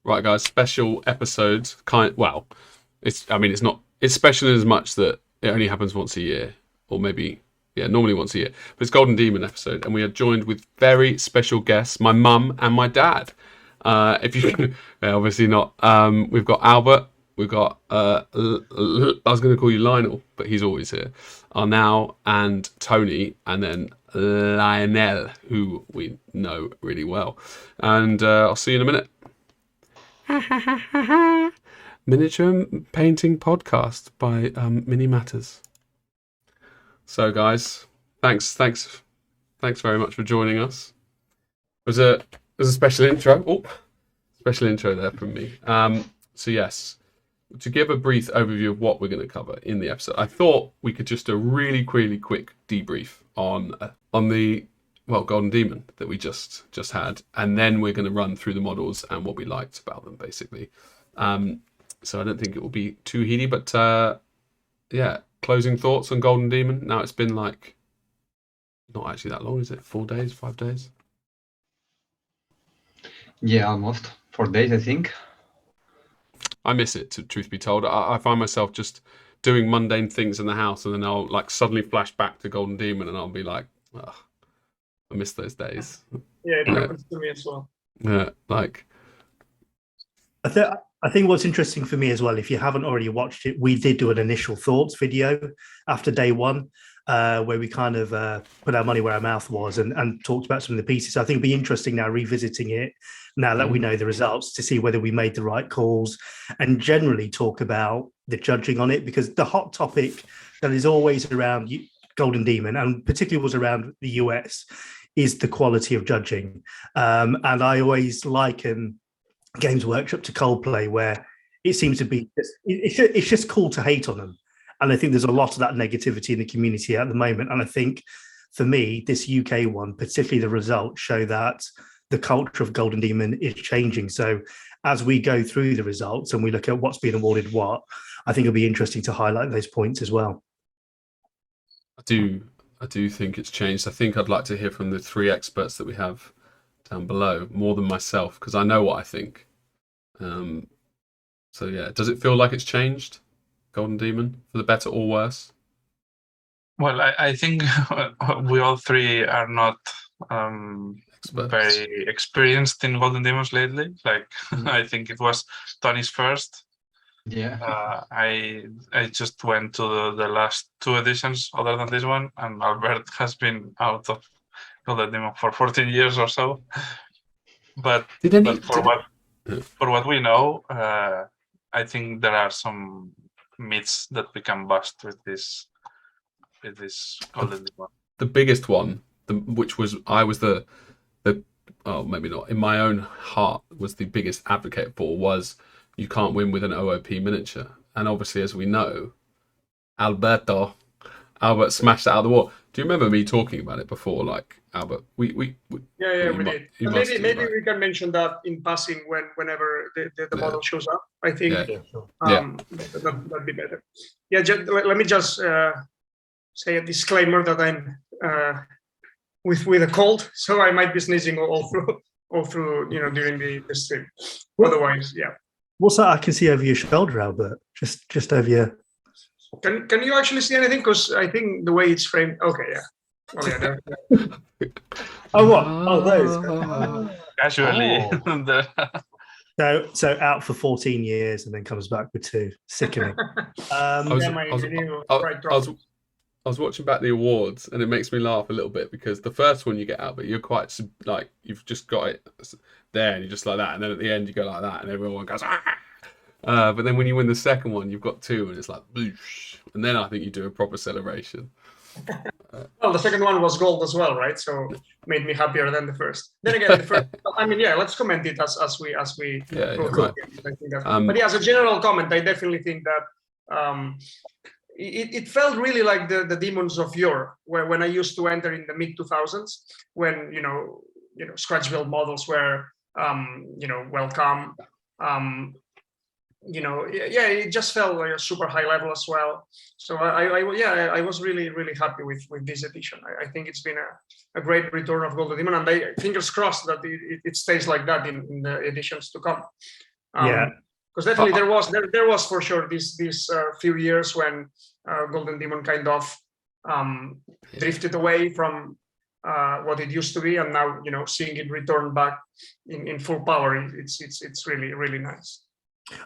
Right, guys, special episode. It's not. It's special in as much that it only happens once a year, or maybe normally once a year. But it's Golden Demon episode, and we are joined with very special guests, my mum and my dad. If you, obviously not. We've got Albert. We've got. I was going to call you Lionel, but he's always here. Arnau and Tony, and then Lionel, who we know really well. And I'll see you in a minute. Miniature painting podcast by Mini Matters. So, guys, thanks very much for joining us. It was a special intro. Oh, special intro there from me. So yes, to give a brief overview of what we're going to cover in the episode, I thought we could just do a really quick debrief on the Golden Demon that we just had, and then we're going to run through the models and what we liked about them, basically. So I don't think it will be too heady, but closing thoughts on Golden Demon. Now it's been like not actually that long, is it? 4 days, 5 days? Yeah, almost 4 days, I think. I miss it, truth be told. I find myself just doing mundane things in the house, and then I'll like suddenly flash back to Golden Demon, and I'll be like, oh, I miss those days. Yeah, it happens to me as well. Yeah, like. I think what's interesting for me as well, if you haven't already watched it, we did do an initial thoughts video after day one, where we kind of put our money where our mouth was and talked about some of the pieces. So I think it'll be interesting now revisiting it, now that we know the results, to see whether we made the right calls and generally talk about the judging on it, because the hot topic that is always around Golden Demon, and particularly was around the US, is the quality of judging. And I always liken Games Workshop to Coldplay, where it seems to be it's just cool to hate on them, and I think there's a lot of that negativity in the community at the moment. And I think for me, this UK one, particularly the results, show that the culture of Golden Demon is changing. So as we go through the results and we look at what's been awarded I think it'll be interesting to highlight those points as well. I do think it's changed. I think I'd like to hear from the three experts that we have down below more than myself, because I know what I think. So yeah, does it feel like it's changed, Golden Demon, for the better or worse? Well, I think we all three are not very experienced in Golden Demons lately. Like I think it was Tony's first. Yeah. I just went to the last two editions other than this one, and Albert has been out of Golden Demon for 14 years or so. But for what we know, I think there are some myths that we can bust with this Golden Demon. The biggest one, which was maybe not, in my own heart was the biggest advocate for, was you can't win with an OOP miniature. And obviously, as we know, Albert smashed it out of the wall. Do you remember me talking about it before? Like, Albert, we we did. Maybe we can mention that in passing whenever the model shows up. I think that'd be better. Yeah, let me just say a disclaimer that I'm with a cold, so I might be sneezing all through during the stream. Otherwise, yeah. What's that I can see over your shoulder, Albert? Just over your. Can you actually see anything? Because I think the way it's framed. Okay, yeah. Oh yeah. Oh what? Oh those. Casually. So out for 14 years and then comes back with 2. Sickening. I was watching back the awards, and it makes me laugh a little bit, because the first one you get out, but you're quite like, you've just got it there and you're just like that, and then at the end you go like that and everyone goes but then when you win the second one, you've got 2 and it's like boosh, and then I think you do a proper celebration. Well, the second one was gold as well, right? So made me happier than the first. Then again, the first. I mean, yeah. Let's comment it as we go through. Right. I think but yeah, as a general comment, I definitely think that it felt really like the demons of yore, when I used to enter in the mid 2000s, when scratch build models were welcome. It just felt like a super high level as well. So I was really happy with this edition. I think it's been a great return of Golden Demon, and fingers crossed that it stays like that in the editions to come. Because definitely there was for sure these few years when Golden Demon kind of drifted away from what it used to be, and now seeing it return back in full power, it's really, really nice.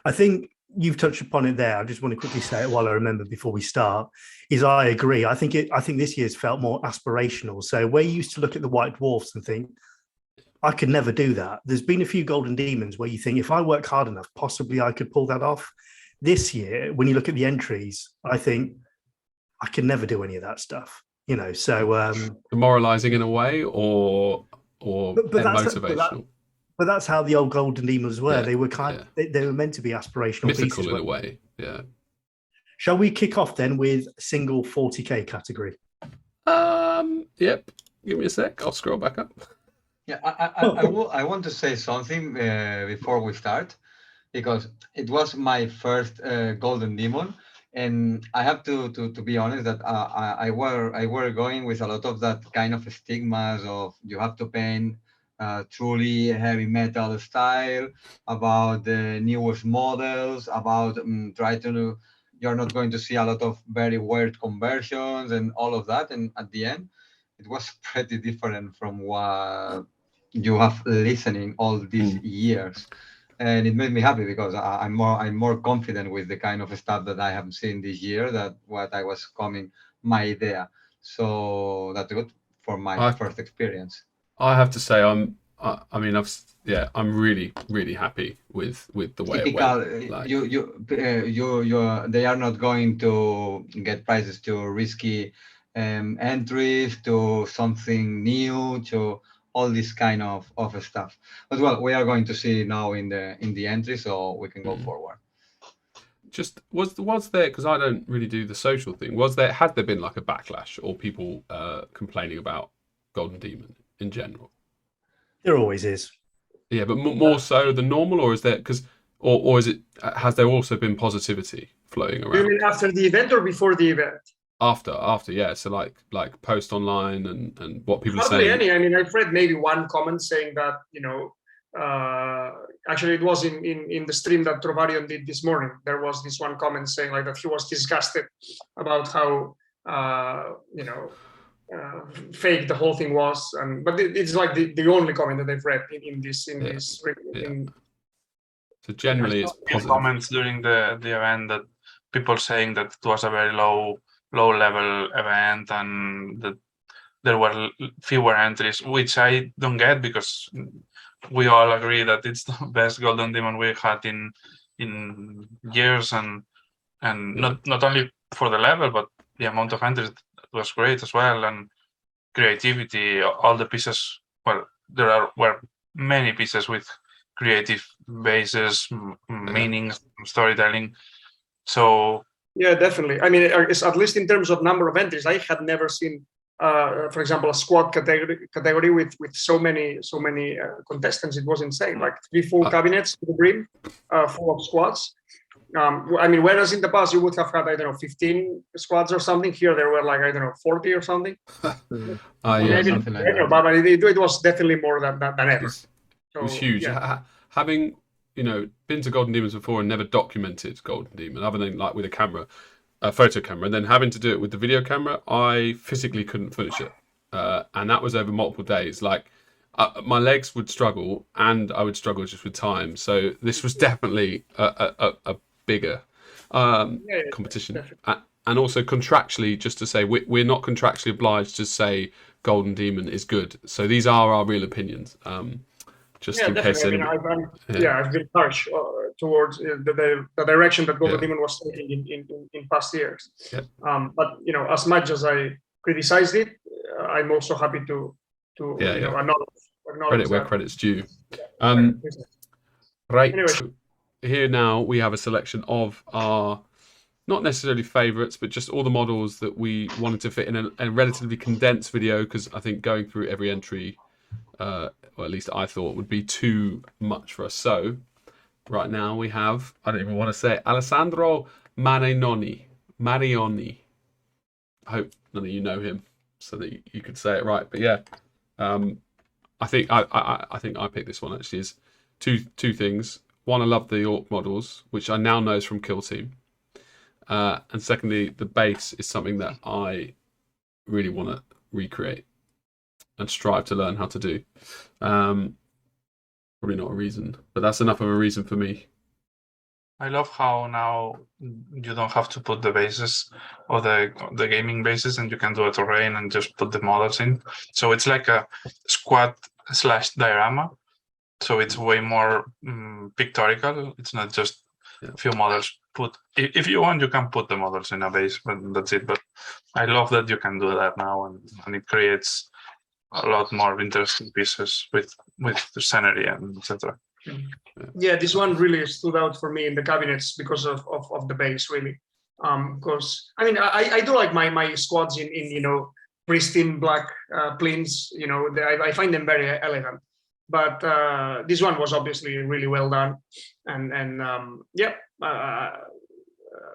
I think you've touched upon it there. I just want to quickly say it while I remember before we start. I agree. I think this year's felt more aspirational. So where you used to look at the White Dwarfs and think, I could never do that. There's been a few Golden Demons where you think, if I work hard enough, possibly I could pull that off. This year, when you look at the entries, I think I could never do any of that stuff. So demoralizing in a way, or motivational. But that's how the old Golden Demons were. They were they were meant to be aspirational, mythical pieces, in a way. Yeah. Shall we kick off then with single 40k category? Yep. Give me a sec. I'll scroll back up. Yeah, I want to say something before we start, because it was my first Golden Demon, and I have to be honest that I were going with a lot of that kind of stigmas of you have to paint truly heavy metal style, about the newest models, about you're not going to see a lot of very weird conversions and all of that. And at the end, it was pretty different from what you have listening all these years. And it made me happy because I'm more confident with the kind of stuff that I have seen this year than what I was coming my idea. So that's good for my first experience. I have to say, I'm really, really happy with the way it went. Like, they are not going to get prizes to risky entries, to something new, to all this kind of stuff. But well, we are going to see now in the entry, so we can go forward. Just was there, because I don't really do the social thing, had there been like a backlash or people complaining about Golden Demon in general? There always is. Yeah, but more so than normal, or is there or is it, has there also been positivity floating around? You mean after the event or before the event? After, yeah. So like post online and what people are saying. Hardly any. I mean, I've read maybe one comment saying that actually it was in the stream that Trovarion did this morning. There was this one comment saying like that he was disgusted about how fake the whole thing was, but it's like the only comment that I've read in this. So generally, it's positive. Comments during the event that people saying that it was a very low level event and that there were fewer entries, which I don't get, because we all agree that it's the best Golden Demon we had in years, and not only for the level, but the amount of entries was great as well, and creativity, all the pieces. Well, were many pieces with creative bases, meanings, storytelling. So yeah, definitely. I mean, it's, at least in terms of number of entries, I had never seen, for example, a squad category with so many contestants. It was insane. Like 3 full cabinets to the brim, full of squads. I mean, whereas in the past you would have had, I don't know, 15 squads or something. Here there were like, I don't know, 40 or something. Yeah, something like that. But it was definitely more than ever. It was huge. Yeah. Having been to Golden Demons before and never documented Golden Demon other than like with a camera, a photo camera, and then having to do it with the video camera, I physically couldn't finish it, and that was over multiple days. Like my legs would struggle, and I would struggle just with time. So this was definitely a bigger competition, and also contractually, just to say we're not contractually obliged to say Golden Demon is good. So these are our real opinions. Just in case. I mean, I've been harsh towards the direction that Golden Demon was taking in past years. Yeah. But as much as I criticized it, I'm also happy to acknowledge credit where credit's due. Right. Anyway. Here now we have a selection of our not necessarily favourites, but just all the models that we wanted to fit in a relatively condensed video, because I think going through every entry, or at least I thought, would be too much for us. So right now we have, I don't even want to say it, Alessandro Marioni. I hope none of you know him so that you could say it right. But yeah, I think I picked this one actually. Is two things. one, I love the Orc models, which I now know is from Kill Team. And secondly, the base is something that I really want to recreate and strive to learn how to do. Probably not a reason, but that's enough of a reason for me. I love how now you don't have to put the bases or the gaming bases, and you can do a terrain and just put the models in. So it's like a squad/diorama. So it's way more pictorial. It's not just a few models put. If you want, you can put the models in a base, but that's it. But I love that you can do that now, and it creates a lot more interesting pieces with the scenery and etc. Yeah, this one really stood out for me in the cabinets because of the base, really. Because I mean, I do like my squads in pristine black plinths. I find them very elegant. But this one was obviously really well done, and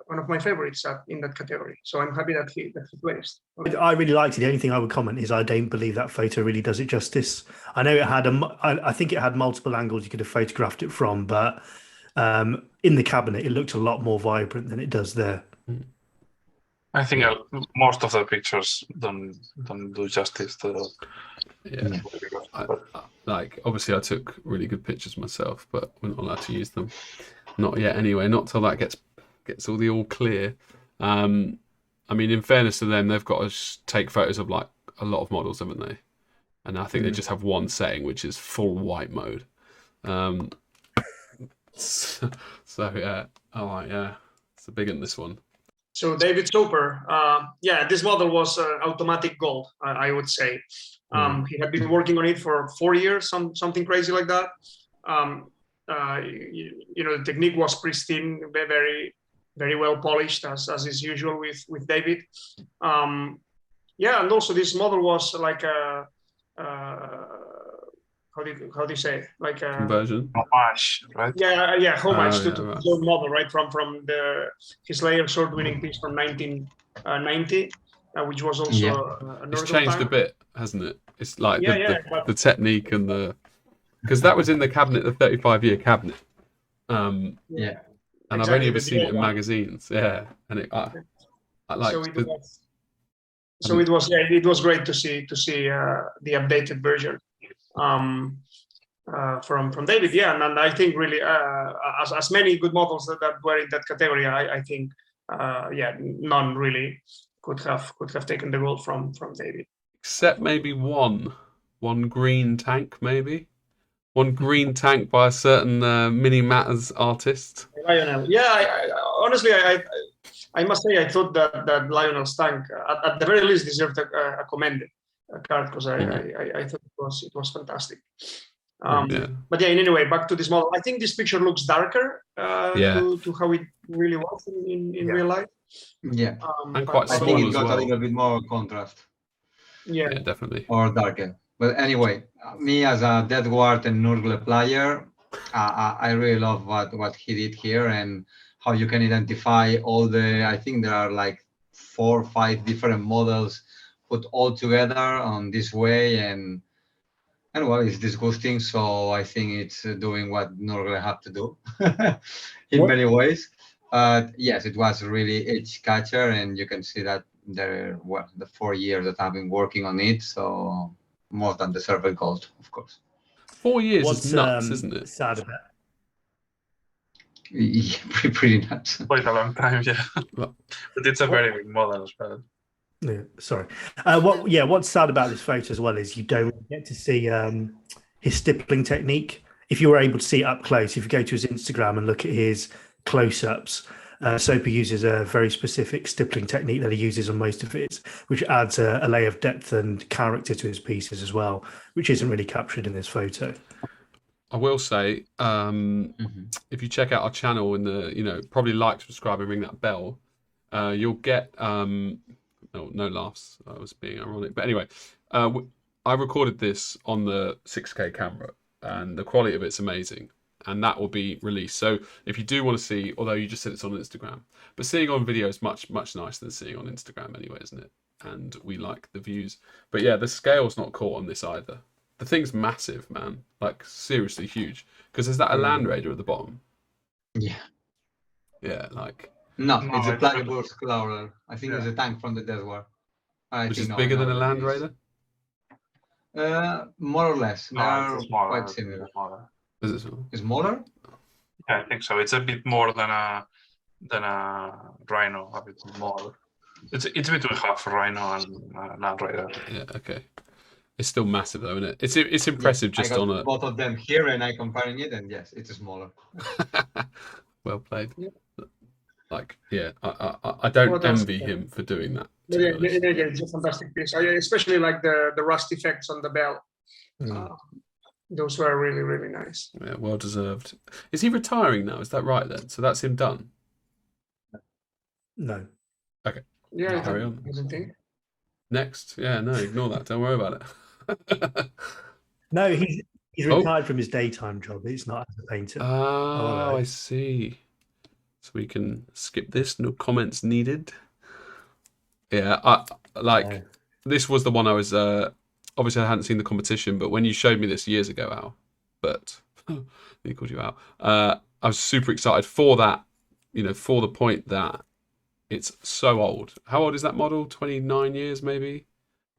one of my favorites in that category. So I'm happy that he placed. I really liked it. The only thing I would comment is I don't believe that photo really does it justice. I know it had I think it had multiple angles you could have photographed it from, but in the cabinet it looked a lot more vibrant than it does there. I think most of the pictures don't do justice to. Yeah, obviously I took really good pictures myself, but we're not allowed to use them. Not yet, anyway. Not till that gets all the all clear. I mean, in fairness to them, they've got to take photos of like a lot of models, haven't they? And I think they just have one setting, which is full white mode. So yeah, all right, yeah, it's a big one, this one. So David Soper, this model was automatic gold, I would say. He had been working on it for 4 years, something crazy like that. The technique was pristine, very, very well polished, as is usual with David. And also this model was like a how do you say, like a conversion, homage, right? Homage to the old model, right, from his layer sword winning piece from 1990, which was also it's changed a bit, hasn't it? It's like the technique and because that was in the cabinet, the 35-year cabinet. And I've only ever seen it in magazines. Yeah, and I like. So it was great to see the updated version from David. Yeah, and I think really as many good models that were in that category, I think none really could have taken the gold from David. Except maybe one green tank, maybe. One green tank by a certain Mini Matters artist. Lionel. Yeah, honestly, I must say I thought that Lionel's tank, at the very least, deserved a commended card, because I thought it was fantastic. But in any way, back to this model. I think this picture looks darker to how it really was in real life. Yeah, and quite small. I think it got a little bit more contrast. Yeah, definitely. Or darker. But anyway, me as a Death Guard and Nurgle player, I really love what he did here, and how you can identify all I think there are like 4 or 5 different models put all together on this way, and well, it's disgusting. So I think it's doing what Nurgle have to do in many ways. Yes, it was really edge catcher, and you can see that the 4 years that I've been working on it, so more than deserved gold, of course. 4 years is nuts, isn't it? Sad about. Yeah, pretty nuts. Quite a long time, yeah. But it's a very big model as well. Yeah, sorry. What's sad about this photo as well is you don't get to see his stippling technique. If you were able to see it up close, if you go to his Instagram and look at his close-ups, Soper uses a very specific stippling technique that he uses on most of his, which adds a layer of depth and character to his pieces as well, which isn't really captured in this photo. I will say, if you check out our channel and probably like, subscribe, and ring that bell, you'll get no laughs. I was being ironic, but anyway, I recorded this on the 6K camera, and the quality of it's amazing. And that will be released. So if you do want to see, although you just said it's on Instagram, but seeing on video is much, much nicer than seeing on Instagram anyway, isn't it? And we like the views. But yeah, the scale's not caught on this either. the thing's massive, man. Like seriously huge. Because there's that a Land Raider at the bottom. Yeah. Yeah, like. No, it's a Platypus Crawler. I think it's a tank from the Death War. Which is bigger than a Land Raider? More or less. They're quite similar. Is it smaller? Smaller? Yeah, I think so. It's a bit more than a Rhino, a bit more. It's between half a Rhino and Land Raider. Yeah, okay. It's still massive though, isn't it? It's impressive just on a both of them here and I comparing it, and yes, it's smaller. Well played. Yeah. Like, yeah, I don't envy him for doing that. Yeah, it's a fantastic piece. I especially like the rust effects on the bell. Those were really, really nice. Yeah, well deserved. Is he retiring now? Is that right then? So that's him done? No. Okay. Yeah, carry on. I don't think. Next. Yeah, no, ignore that. Don't worry about it. No, he's retired from his daytime job. It's not as a painter. Oh, I see. So we can skip this. No comments needed. Yeah, this was the one I was. Obviously, I hadn't seen the competition, but when you showed me this years ago, Al, but he called you out. I was super excited for that. You know, for the point that it's so old. How old is that model? 29 years, maybe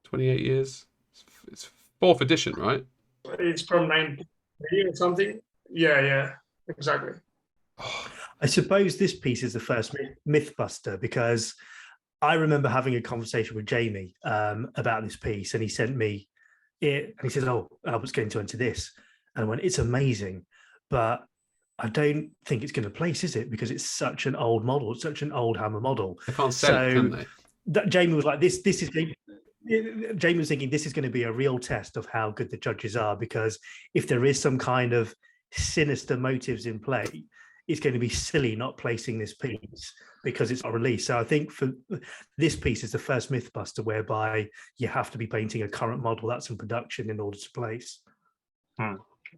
28 years. It's 4th edition, right? It's from 1990 or something. Yeah, exactly. I suppose this piece is the first Mythbuster, because I remember having a conversation with Jamie about this piece, and he sent me it, and he said, "Oh, Albert's going to enter this," and I went, "It's amazing, but I don't think it's going to place, is it? Because it's such an old model, it's such an old Hammer model." They can't sell it, can they? Jamie was like, "This is." Jamie was thinking this is going to be a real test of how good the judges are, because if there is some kind of sinister motives in play, it's going to be silly not placing this piece because it's not released. So I think for this piece is the first Mythbuster whereby you have to be painting a current model that's in production in order to place.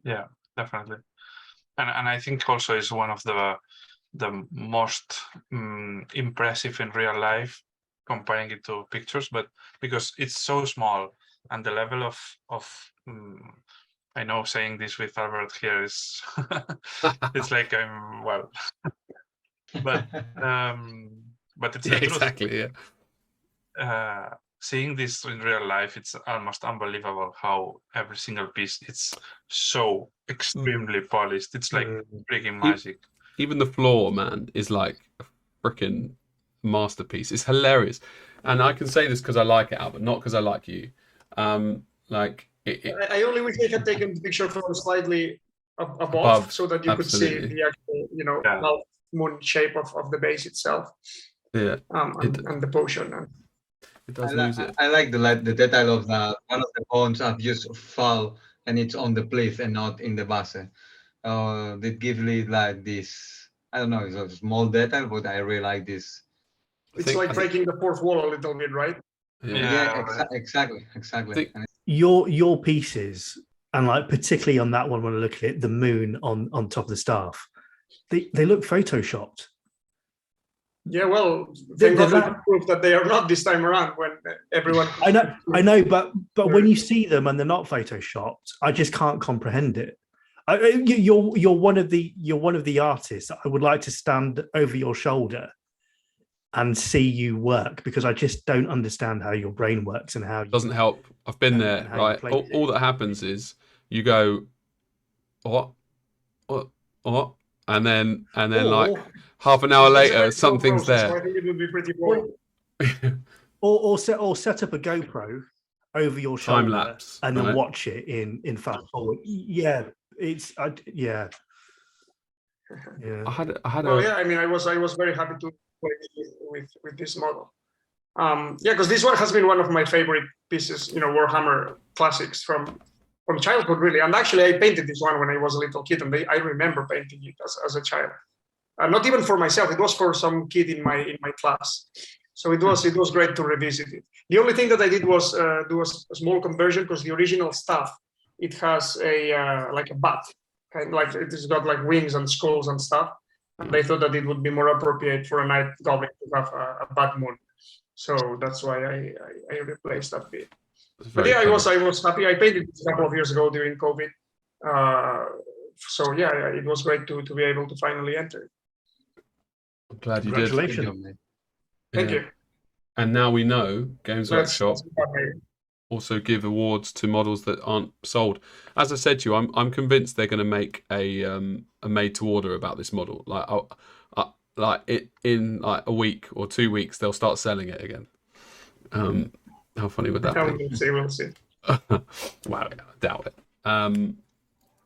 Yeah, definitely. And I think also is one of the most impressive in real life, comparing it to pictures, but because it's so small and the level of I know saying this with Albert here is it's like I'm but it's the truth. Exactly. Yeah. Seeing this in real life, it's almost unbelievable how every single piece it's so extremely polished. It's like freaking magic. Even the floor, man, is like a freaking masterpiece. It's hilarious, and I can say this because I like it, Albert, not because I like you. I only wish I had taken the picture from slightly above so that you could see the actual, half moon shape of the base itself. Yeah, and the potion. It does lose it. I like the detail of one of the bones have just fall and it's on the plate and not in the base. They give it like this. I don't know, it's a small detail, but I really like this. It's like breaking the fourth wall a little bit, right? Yeah, exactly. Your pieces, and like particularly on that one, when I look at it, the moon on top of the staff, they look photoshopped. Yeah, well, thank God we prove that they are not this time around. When everyone, I know, but when you see them and they're not photoshopped, I just can't comprehend it. You're one of the artists. I would like to stand over your shoulder and see you work, because I just don't understand how your brain works and how it doesn't help. I've been there, right? All that happens is you go, what, and then like half an hour later, something's there. So I think it would be pretty boring. or set up a GoPro over your shoulder, time lapse, and then watch it in fast forward. Yeah, yeah. I had. I mean, I was very happy to play with this model. Because this one has been one of my favorite pieces, Warhammer classics from childhood, really. And actually, I painted this one when I was a little kid, and I remember painting it as a child. Not even for myself; it was for some kid in my class. So it was great to revisit it. The only thing that I did was do a small conversion, because the original stuff, it has like a bat, kind of like it's got like wings and skulls and stuff. And I thought that it would be more appropriate for a night goblin to have a bat moon. So that's why I replaced that bit. But yeah, I was happy. I painted it a couple of years ago during COVID. So yeah, it was great to be able to finally enter. I'm glad you did. Congratulations. Thank you. And now we know Games Workshop also give awards to models that aren't sold. As I said to you, I'm convinced they're going to make a made to order about this model. In a week or 2 weeks, they'll start selling it again. How funny would that be? We'll see. Wow, I doubt it.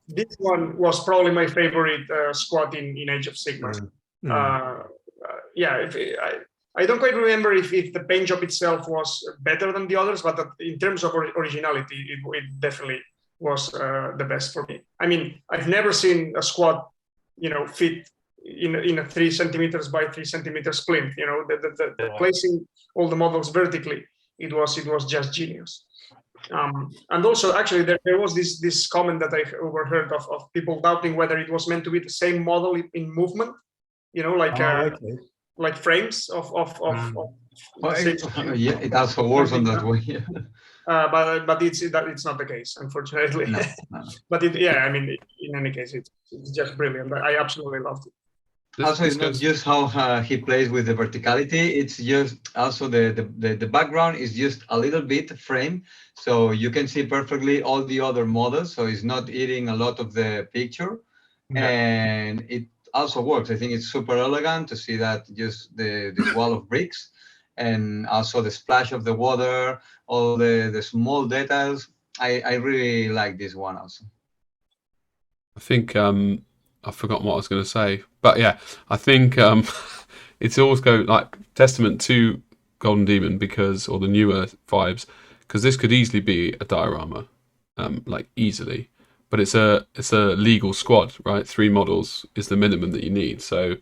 This one was probably my favorite squad in Age of Sigmar. I don't quite remember if the paint job itself was better than the others, but in terms of originality, it definitely was the best for me. I mean, I've never seen a squad, fit in a 3 centimeters by 3 centimeters plinth. The placing all the models vertically, it was just genius. And also, actually, there was this comment that I overheard of people doubting whether it was meant to be the same model in movement, like frames of yeah, it also works on that way. But it's not the case, unfortunately. No. But in any case, it's just brilliant. I absolutely loved it. Also, it's not just how he plays with the verticality. It's just also the background is just a little bit frame, so you can see perfectly all the other models. So it's not eating a lot of the picture, and it also works. I think it's super elegant to see that just this wall of bricks, and also the splash of the water, all the small details. I really like this one also. I think I've forgotten what I was going to say, but yeah, I think it's always testament to Golden Demon or the newer vibes, because this could easily be a diorama, easily. But it's a legal squad, right? 3 models is the minimum that you need. So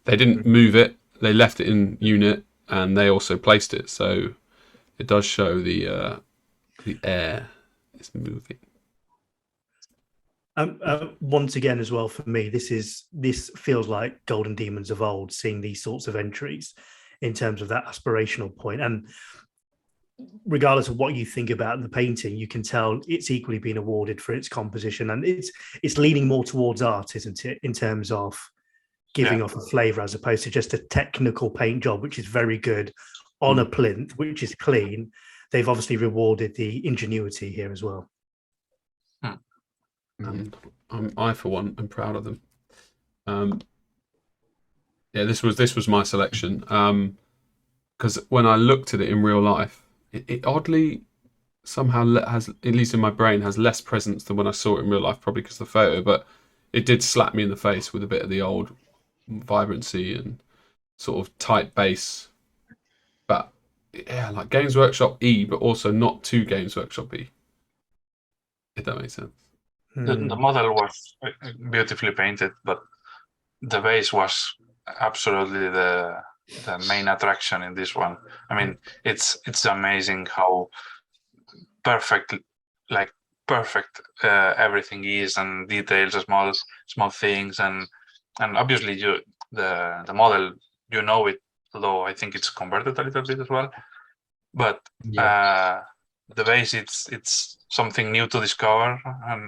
they didn't move it; they left it in unit, and they also placed it. So it does show the air is moving. Once again, as well, for me, this feels like Golden Demons of old, seeing these sorts of entries in terms of that aspirational point. And regardless of what you think about the painting, you can tell it's equally been awarded for its composition, and it's leaning more towards art, isn't it, in terms of giving off a flavor as opposed to just a technical paint job, which is very good on a plinth, which is clean. They've obviously rewarded the ingenuity here as well. And I, for one, am proud of them. This was my selection, because when I looked at it in real life, it oddly somehow has, at least in my brain, has less presence than when I saw it in real life, probably because of the photo, but it did slap me in the face with a bit of the old vibrancy and sort of tight base. But yeah, like Games Workshop-y, but also not too Games Workshop-y, if that makes sense. The model was beautifully painted, but the base was absolutely the main attraction in this one. I mean, it's amazing how perfect everything is, and details, small things, and obviously the model, it, although I think it's converted a little bit as well. But the base, it's something new to discover,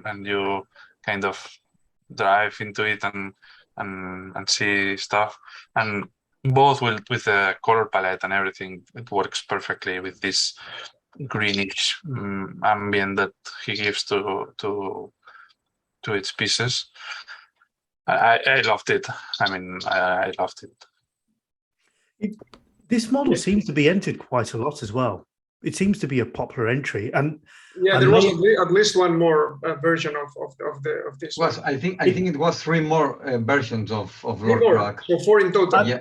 and you kind of dive into it and see stuff, and both with the color palette and everything, it works perfectly with this greenish ambient that he gives to its pieces. I loved it. I mean, I loved it. This model seems to be entered quite a lot as well. It seems to be a popular entry, and there was at least one more version of this. I think it was 3 more versions of Lord Crack. So 4 in total.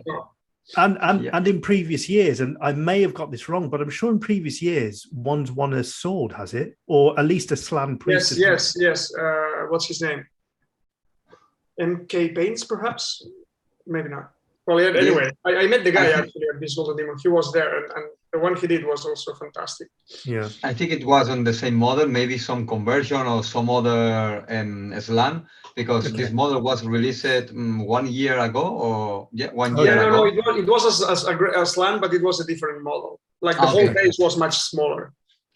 And in previous years, and I may have got this wrong, but I'm sure in previous years, one's won a sword, has it, or at least a slam priest? Yes. What's his name? MK Paints, perhaps? Maybe not. Well, anyway, I met the guy actually at this Golden Demon. He was there, and the one he did was also fantastic. Yeah, I think it was on the same model, maybe some conversion or some other slam, because this model was released 1 year ago, or 1 year ago. No, it was a slam, but it was a different model. Like the whole base was much smaller.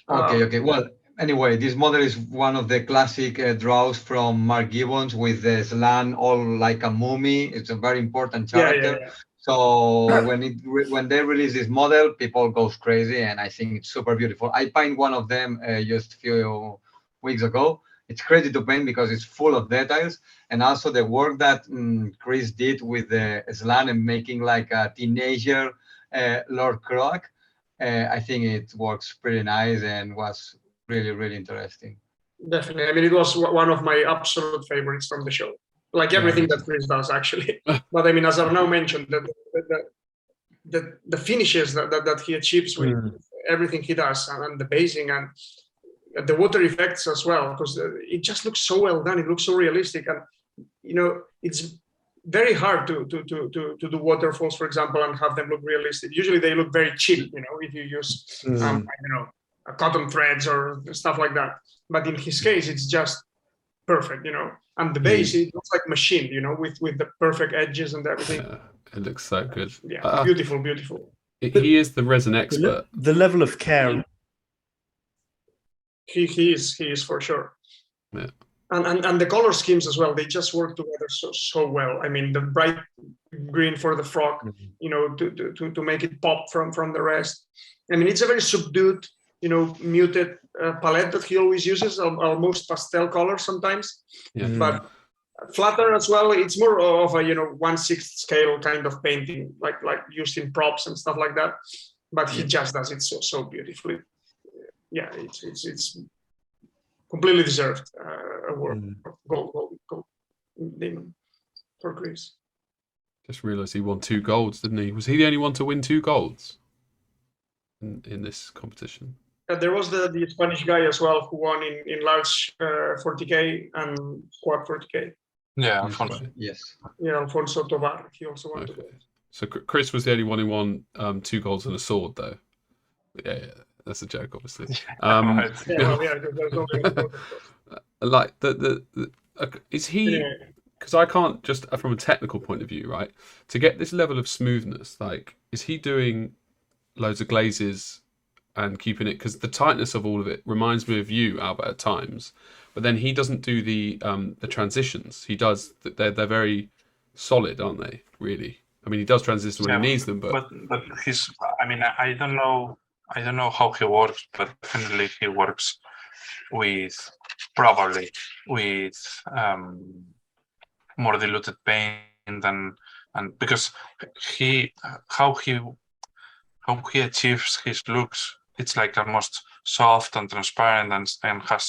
Okay. Well, anyway, this model is one of the classic draws from Mark Gibbons with the slant all like a mummy. It's a very important character. Yeah. So when they release this model, people goes crazy, and I think it's super beautiful. I painted one of them just a few weeks ago. It's crazy to paint because it's full of details, and also the work that Chris did with the slant and making like a teenager Lord Croc. I think it works pretty nice and was really interesting. Definitely. I mean, it was one of my absolute favorites from the show. Like everything that Chris does, actually. But I mean, as Arnau mentioned, the finishes that he achieves with everything he does, and the basing and the water effects as well, because it just looks so well done. It looks so realistic, and it's very hard to do waterfalls, for example, and have them look realistic. Usually they look very cheap, if you use cotton threads or stuff like that. But in his case, it's just perfect, and the base, it looks like machine, with the perfect edges and everything. Yeah, it looks so good. Yeah, beautiful. He is the resin expert. The level of care. He is for sure. Yeah. And the color schemes as well, they just work together so well. I mean, the bright green for the frog, to make it pop from the rest. I mean, it's a very subdued, muted palette that he always uses, almost pastel colors sometimes. Yeah. But flatter as well, it's more of a 1/6 scale kind of painting, like used in props and stuff like that. But he just does it so beautifully. Yeah, it's completely deserved award. Gold demon for Chris. Just realised he won 2 golds, didn't he? Was he the only one to win 2 golds in this competition? There was the Spanish guy as well who won in large 40k and squad 40k. Yeah, Alfonso. Yes. Yeah, Alfonso Tovar. He also won. Okay. So Chris was the only one who won 2 golds and a sword, though. Yeah. That's a joke, obviously. Like is he? Because I can't just from a technical point of view, right? To get this level of smoothness, like, is he doing loads of glazes and keeping it? Because the tightness of all of it reminds me of you, Albert, at times. But then he doesn't do the transitions. He does. They're very solid, aren't they? Really. I mean, he does transitions when he needs them, but he's. I mean, I don't know how he works, but definitely he works probably with more diluted paint and because how he achieves his looks, it's like almost soft and transparent and has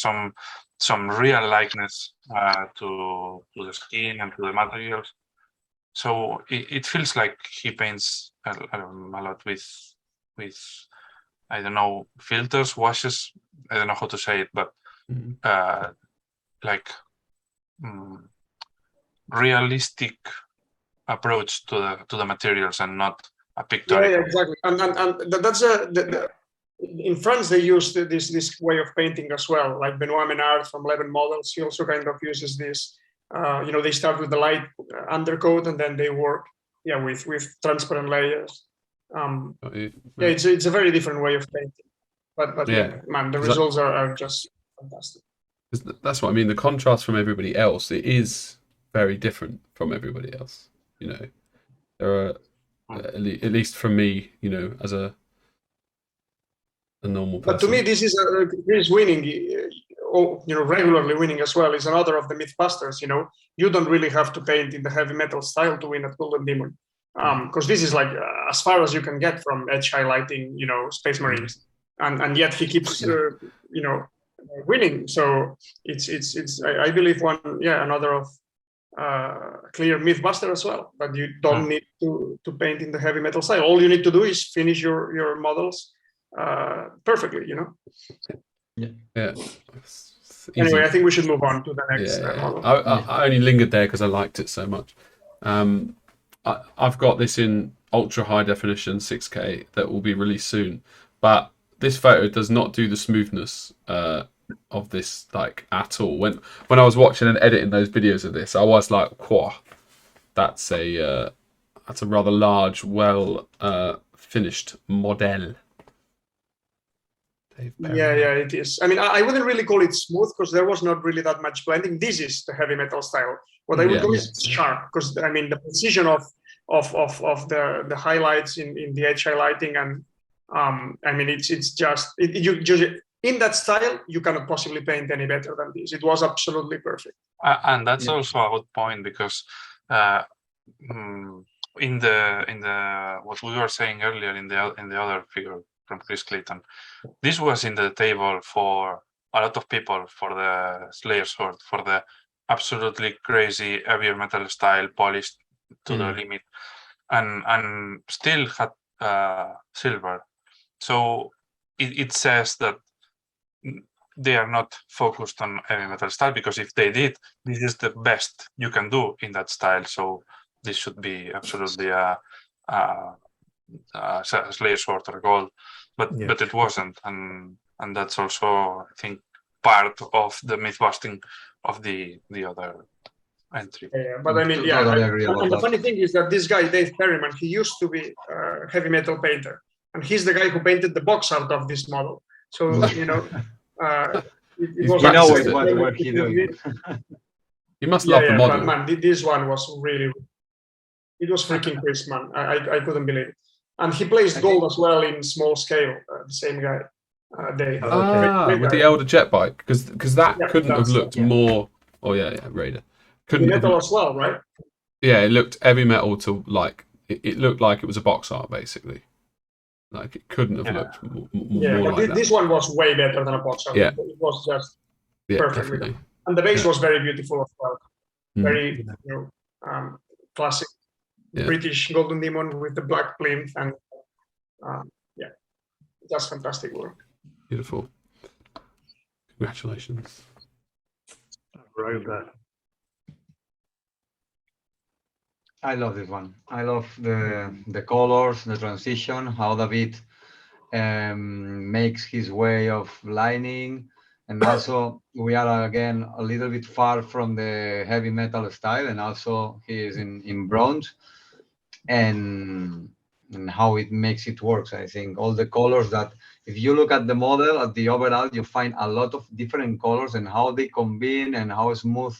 some real likeness to the skin and to the materials. So it feels like he paints a lot with I don't know, filters, washes. I don't know how to say it, but realistic approach to the materials and not a pictorial. Yeah, exactly. And that's in France they use this way of painting as well. Like Benoit Menard from 11 Models, he also kind of uses this. They start with the light undercoat and then they work, with transparent layers. It's a very different way of painting, but man, the results are just fantastic. That's what I mean. The contrast from everybody else, it is very different from everybody else. There are at least from me, as a normal person. But to me, this is Chris winning, regularly winning as well. Is another of the Mythbusters. You don't really have to paint in the heavy metal style to win at Golden Demon. Because this is like as far as you can get from edge highlighting, Space Marines, and yet he keeps, winning. So it's I believe another of clear Mythbuster as well. But you don't need to paint in the heavy metal style. All you need to do is finish your models perfectly. Yeah. Anyway, I think we should move on to the next model. I only lingered there because I liked it so much. I've got this in ultra high definition 6K that will be released soon, but this photo does not do the smoothness of this at all. When I was watching and editing those videos of this, I was like, "Whoa, that's a rather large, well finished model." Yeah, it is. I mean, I wouldn't really call it smooth because there was not really that much blending. This is the heavy metal style. What I would call is sharp, because I mean the precision of the highlights in the edge highlighting, and I mean it's just you in that style you cannot possibly paint any better than this. It was absolutely perfect. And that's also a good point, because in the what we were saying earlier in the other figure from Chris Clayton, this was in the table for a lot of people for the Slayer sword, for the absolutely crazy heavier metal style, polished to the limit, and still had silver. So it says that they are not focused on heavy metal style, because if they did, this is the best you can do in that style. So this should be absolutely a Slayer sword or gold, but it wasn't, and that's also, I think, part of the myth busting of the other entry. Yeah, but I mean, and the funny thing is that this guy Dave Perryman, he used to be a heavy metal painter, and he's the guy who painted the box art of this model. So you know, what work he doing. You must love the model. But man, this one was really, it was freaking crisp, man. I couldn't believe it. And he plays gold as well in small scale. The same guy, Dave. With the Elder jet bike, because that couldn't have looked more. Oh yeah, Raider. Couldn't metal have, as well, right? Yeah, it looked heavy metal to like it looked like it was a box art basically. Like it couldn't have looked more but like this one was way better than a box art. Yeah. It was just perfect. Definitely. And the base was very beautiful as well. Very classic British golden demon with the black plinth, and just fantastic work. Beautiful. Congratulations. I love this one. I love the colors, the transition, how David makes his way of lining, and also we are again a little bit far from the heavy metal style, and also he is in bronze, and how it makes it works. I think all the colors that, if you look at the model, at the overall, you find a lot of different colors and how they combine and how smooth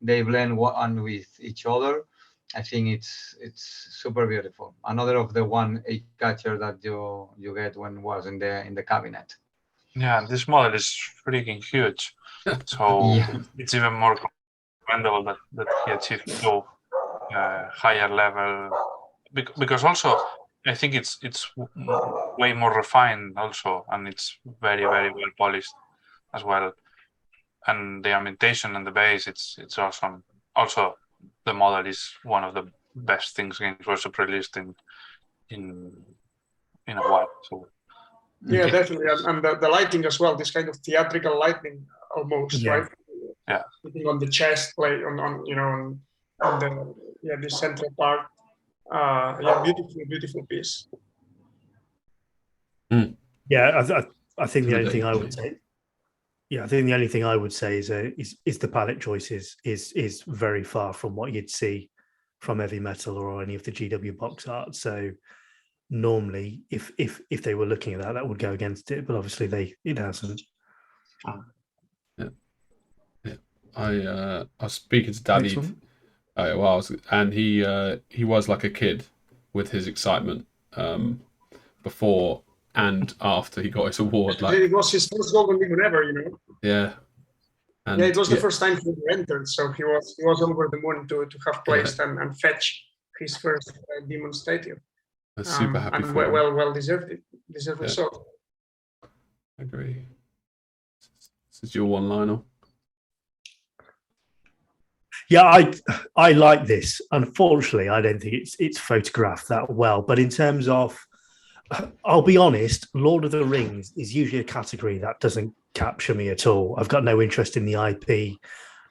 they blend one with each other. I think it's super beautiful. Another of the one egg catcher that you get when was in the cabinet. Yeah, this model is freaking huge. So it's even more commendable that he achieved so higher level, because also I think it's way more refined also, and it's very, very well polished as well. And the ornamentation and the base, it's awesome. Also, the model is one of the best things games were released in a while. So yeah, definitely, and the lighting as well. This kind of theatrical lighting, almost, right? Yeah, sitting on the chest, plate on the central part. Beautiful piece. Yeah, I think the only thing I would say. Yeah, I think the only thing I would say is the palette choices is very far from what you'd see from heavy metal or any of the GW box art. So normally, if they were looking at that would go against it, but obviously it hasn't. I was speaking to David. And he was like a kid with his excitement before and after he got his award. Like it was his first golden demon ever, Yeah. And it was the first time he entered, so he was over the moon to have placed and fetch his first demon statue. I'm super happy and for him. Well deserved result. I agree. This is your one, Lionel. Yeah, I like this. Unfortunately, I don't think it's photographed that well. But in terms of, I'll be honest, Lord of the Rings is usually a category that doesn't capture me at all. I've got no interest in the IP,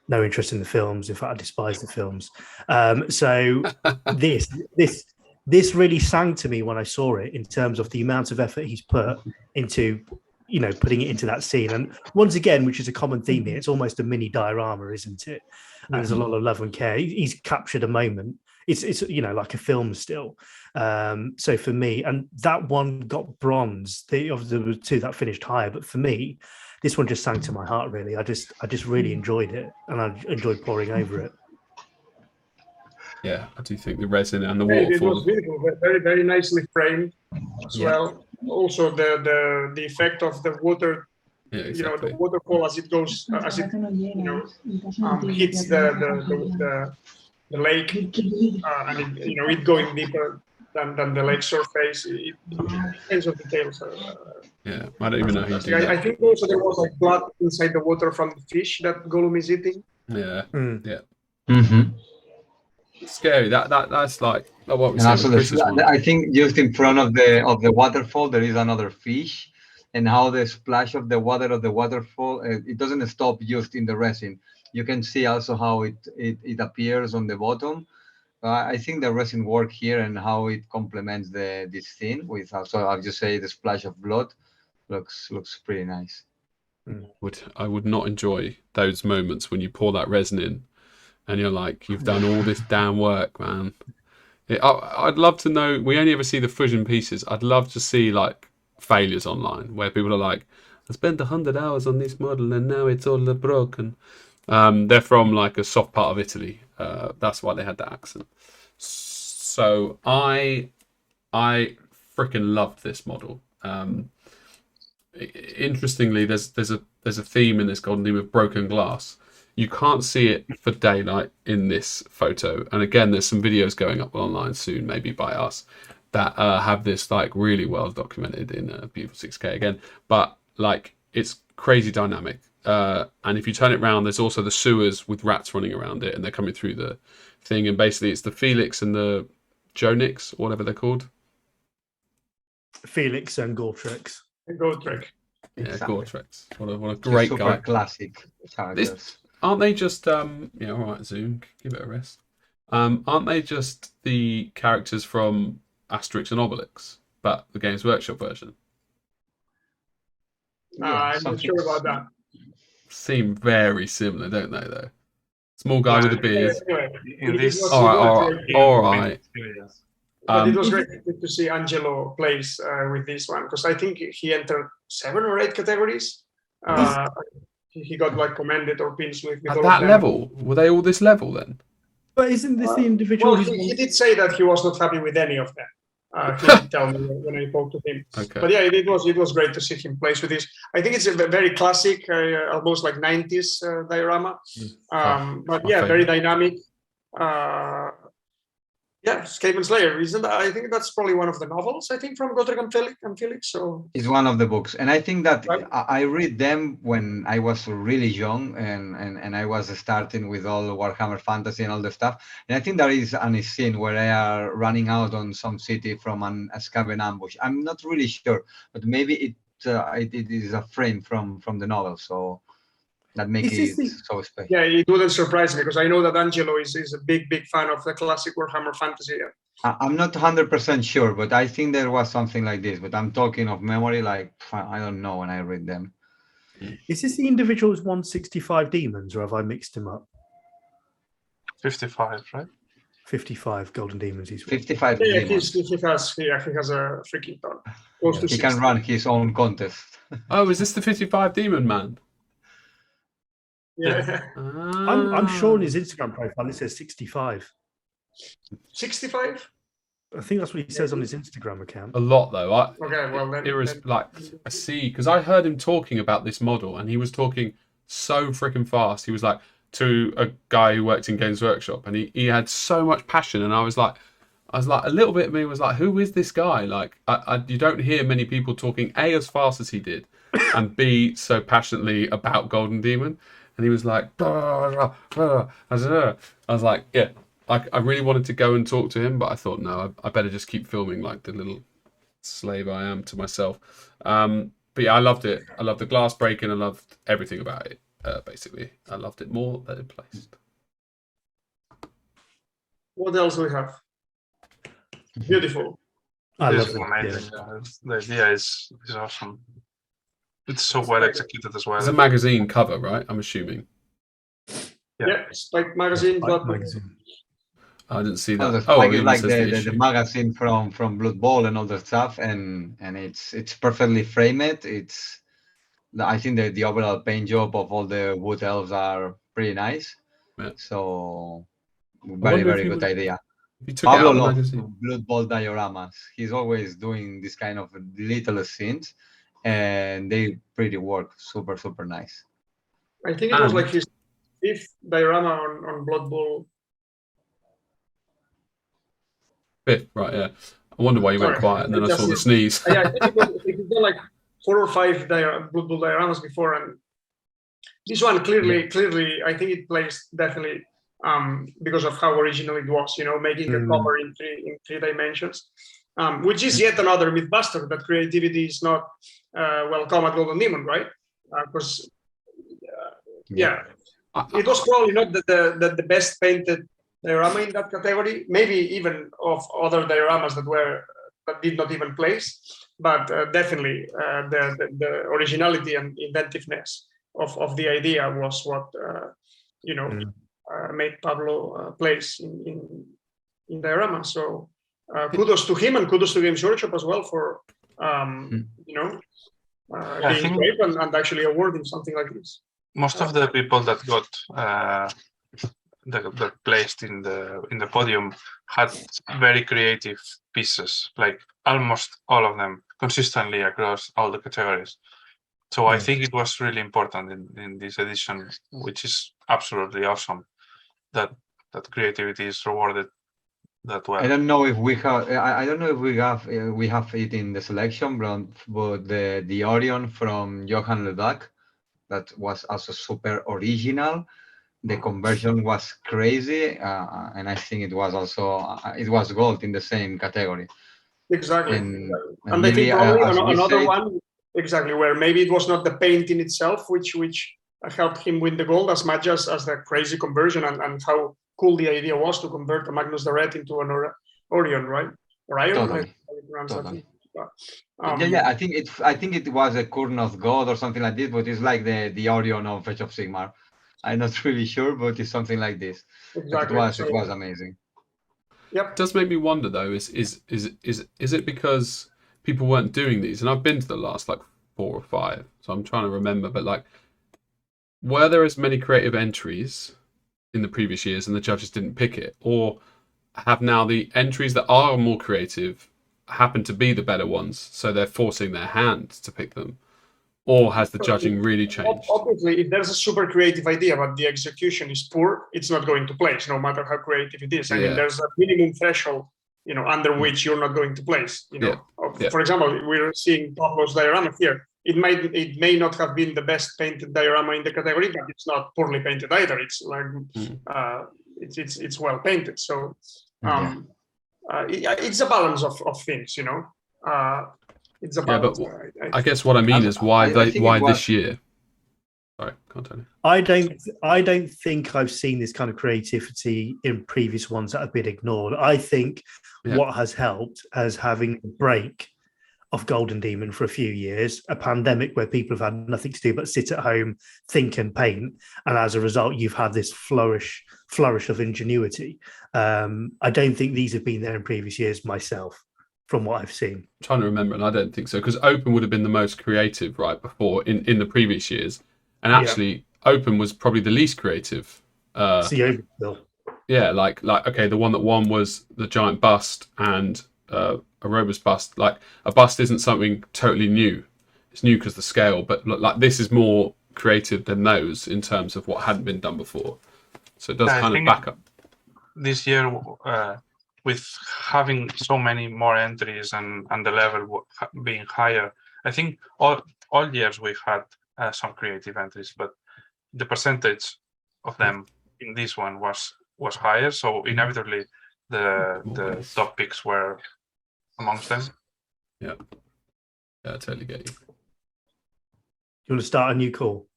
no interest in the films. In fact, I despise the films. So this really sang to me when I saw it in terms of the amount of effort he's put into, putting it into that scene. And once again, which is a common theme here, it's almost a mini diorama, isn't it? And there's a lot of love and care. He's captured a moment it's like a film still. So for me, and that one got bronze. Obviously there were two that finished higher, but for me, this one just sang to my heart. Really, I just really enjoyed it, and I enjoyed poring over it. Yeah, I do think the resin and the It waterfall. was beautiful, very, very nicely framed as well. Also, the effect of the water, exactly. the waterfall as it goes, as it hits the lake, and it going deeper than the lake surface. It depends on details. Yeah, I don't even know how you do that. I think also there was like blood inside the water from the fish that Gollum is eating. Yeah, yeah. Mm-hmm. Scary. That's like what we And said. also I think just in front of the waterfall there is another fish, and how the splash of the waterfall it doesn't stop just in the resin. You can see also how it appears on the bottom. I think the resin work here and how it complements this thing with also, I'll just say, the splash of blood looks pretty nice. I would not enjoy those moments when you pour that resin in and you're like, you've done all this damn work, man. I'd love to know. We only ever see the Fusion pieces. I'd love to see like failures online where people are like, I spent 100 hours on this model and now it's all broken. They're from like a soft part of Italy. That's why they had that accent. So I freaking loved this model. Interestingly, there's a theme in this Golden Demon of broken glass. You can't see it for daylight in this photo, and again, there's some videos going up online soon, maybe by us, that have this like really well documented in a beautiful 6K again. But like, it's crazy dynamic. And if you turn it around, there's also the sewers with rats running around it, and they're coming through the thing. And basically, it's the Felix and the Jonix, or whatever they're called. Felix and Gortrex. Gortrek. Yeah, Exactly. Gortrex. What a great super guy. classic characters. Aren't they just all right, Zoom, give it a rest. Aren't they just the characters from Asterix and Obelix, but the Games Workshop version? I'm not sure about that. Seem very similar, don't they? Though, small guy with a beard. Anyway, All right. But it was great to see Angelo plays with this one, because I think he entered 7 or 8 categories. He got like commended or pins with At all that of them. level, were they all this level then? But isn't this the individual? Well, he did say that he was not happy with any of them. He did tell me when I spoke to him. Okay. But yeah, it was great to see him play with this. I think it's a very classic, almost like 90s diorama. But yeah, very dynamic. Yeah, Skaven Slayer, isn't that? I think that's probably one of the novels, I think, from Gotrek and Felix. So it's one of the books, and I think that I read them when I was really young, and I was starting with all Warhammer Fantasy and all the stuff. And I think there is a scene where they are running out on some city from a Skaven ambush. I'm not really sure, but maybe it is a frame from the novel. So that makes it so special. Yeah, it wouldn't surprise me, because I know that Angelo is a big fan of the classic Warhammer Fantasy. I'm not 100% sure, but I think there was something like this. But I'm talking of memory, like I don't know when I read them. Is this the individual's 165 demons, or have I mixed him up? 55, right? 55 golden demons. He's 55 Yeah, demons. he has a freaking ton. Close to He 60. can run his own contest. Oh, is this the 55 Demon Man? Yeah. I'm sure on his Instagram profile it says 65. 65? I think that's what he says on his Instagram account. A lot though. Okay, well then. It was like I see, because I heard him talking about this model, and he was talking so freaking fast. He was like to a guy who worked in Games Workshop, and he had so much passion, and I was like, a little bit of me was like, who is this guy? like you don't hear many people talking A, as fast as he did, and B, so passionately about Golden Demon. And he was like, I was like, yeah, I really wanted to go and talk to him, but I thought, no, I better just keep filming like the little slave I am to myself. But yeah, I loved it. I loved the glass breaking. I loved everything about it, basically. I loved it more than it placed. What else do we have? Beautiful. I It's love it. amazing. Yeah. The idea is awesome. It's so well executed as well. It's a magazine cover, right? I'm assuming. Yeah, Spike magazine. Magazine. I didn't see Oh, that. the spike is Ian like says the issue. magazine from Blood Bowl and all that stuff, and it's perfectly framed. I think the overall paint job of all the wood elves are pretty nice. Yeah. So I wonder if very good idea. If you took it out Pablo of the loves magazine. Blood Bowl dioramas. He's always doing this kind of little scenes, and they pretty work super nice. I think it was like his 5th diorama on Blood Bowl. 5th, right? Yeah. I wonder why you went quiet, and then I saw the sneeze. Yeah, I think he's done like 4 or 5 Blood Bowl dioramas before, and this one clearly, I think it plays definitely because of how original it was. Making a cover in three dimensions, which is yet another Mythbuster that creativity is not welcome at Golden Demon, right? Because it was probably not the best painted diorama in that category. Maybe even of other dioramas that did not even place, but definitely the originality and inventiveness of the idea was what made Pablo place in diorama. So kudos to him and kudos to Games Workshop as well for being brave and actually awarding something like this. Most of the people that got that placed in the podium had very creative pieces, like almost all of them consistently across all the categories. So I think it was really important in this edition, which is absolutely awesome, that creativity is rewarded that well. I don't know if we have. I don't know if we have it in the selection, but the Orion from Johan Leduc, that was also super original. The conversion was crazy, and I think it was also it was gold in the same category. Exactly. And I think probably another one. Exactly, where maybe it was not the paint in itself which helped him win the gold as much as the crazy conversion and how cool the idea was to convert a Magnus the Red into an Orion, right? Orion. Totally. I think it was a Kurnoth God or something like this, but it's like the Orion of Age of Sigmar. I'm not really sure, but it's something like this. Exactly. It was amazing. Yep. It does make me wonder though, is it because people weren't doing these? And I've been to the last like 4 or 5, so I'm trying to remember, but like, were there as many creative entries in the previous years and the judges didn't pick it? Or have now the entries that are more creative happen to be the better ones, so they're forcing their hand to pick them? Or has the judging really changed? Obviously, if there's a super creative idea, but the execution is poor, it's not going to place, no matter how creative it is. I mean, there's a minimum threshold, under which you're not going to poorly For example, we're seeing Pablo's diorama here. It may not have been the best painted diorama in the category, but it's not poorly painted either. It's like it's well painted. So it's a balance of things, It's a balance. But I guess what I mean is why this year. Sorry, continue. I don't think I've seen this kind of creativity in previous ones that have been ignored. I think what has helped as having a break of Golden Demon for a few years, a pandemic where people have had nothing to do but sit at home, think and paint, and as a result, you've had this flourish of ingenuity. I don't think these have been there in previous years myself, from what I've seen. I'm trying to remember, and I don't think so, because Open would have been the most creative, right, before in the previous years, and actually Open was probably the least creative. It's the Open still. Yeah, like okay, the one that won was the giant bust and a robust bust. Like a bust isn't something totally new; it's new because the scale. But like this is more creative than those in terms of what hadn't been done before. So it does kind of back up. This year, with having so many more entries and the level being higher, I think all years we've had some creative entries, but the percentage of them in this one was higher. So inevitably, the top picks were amongst them. Yeah, I totally get you. You want to start a new call?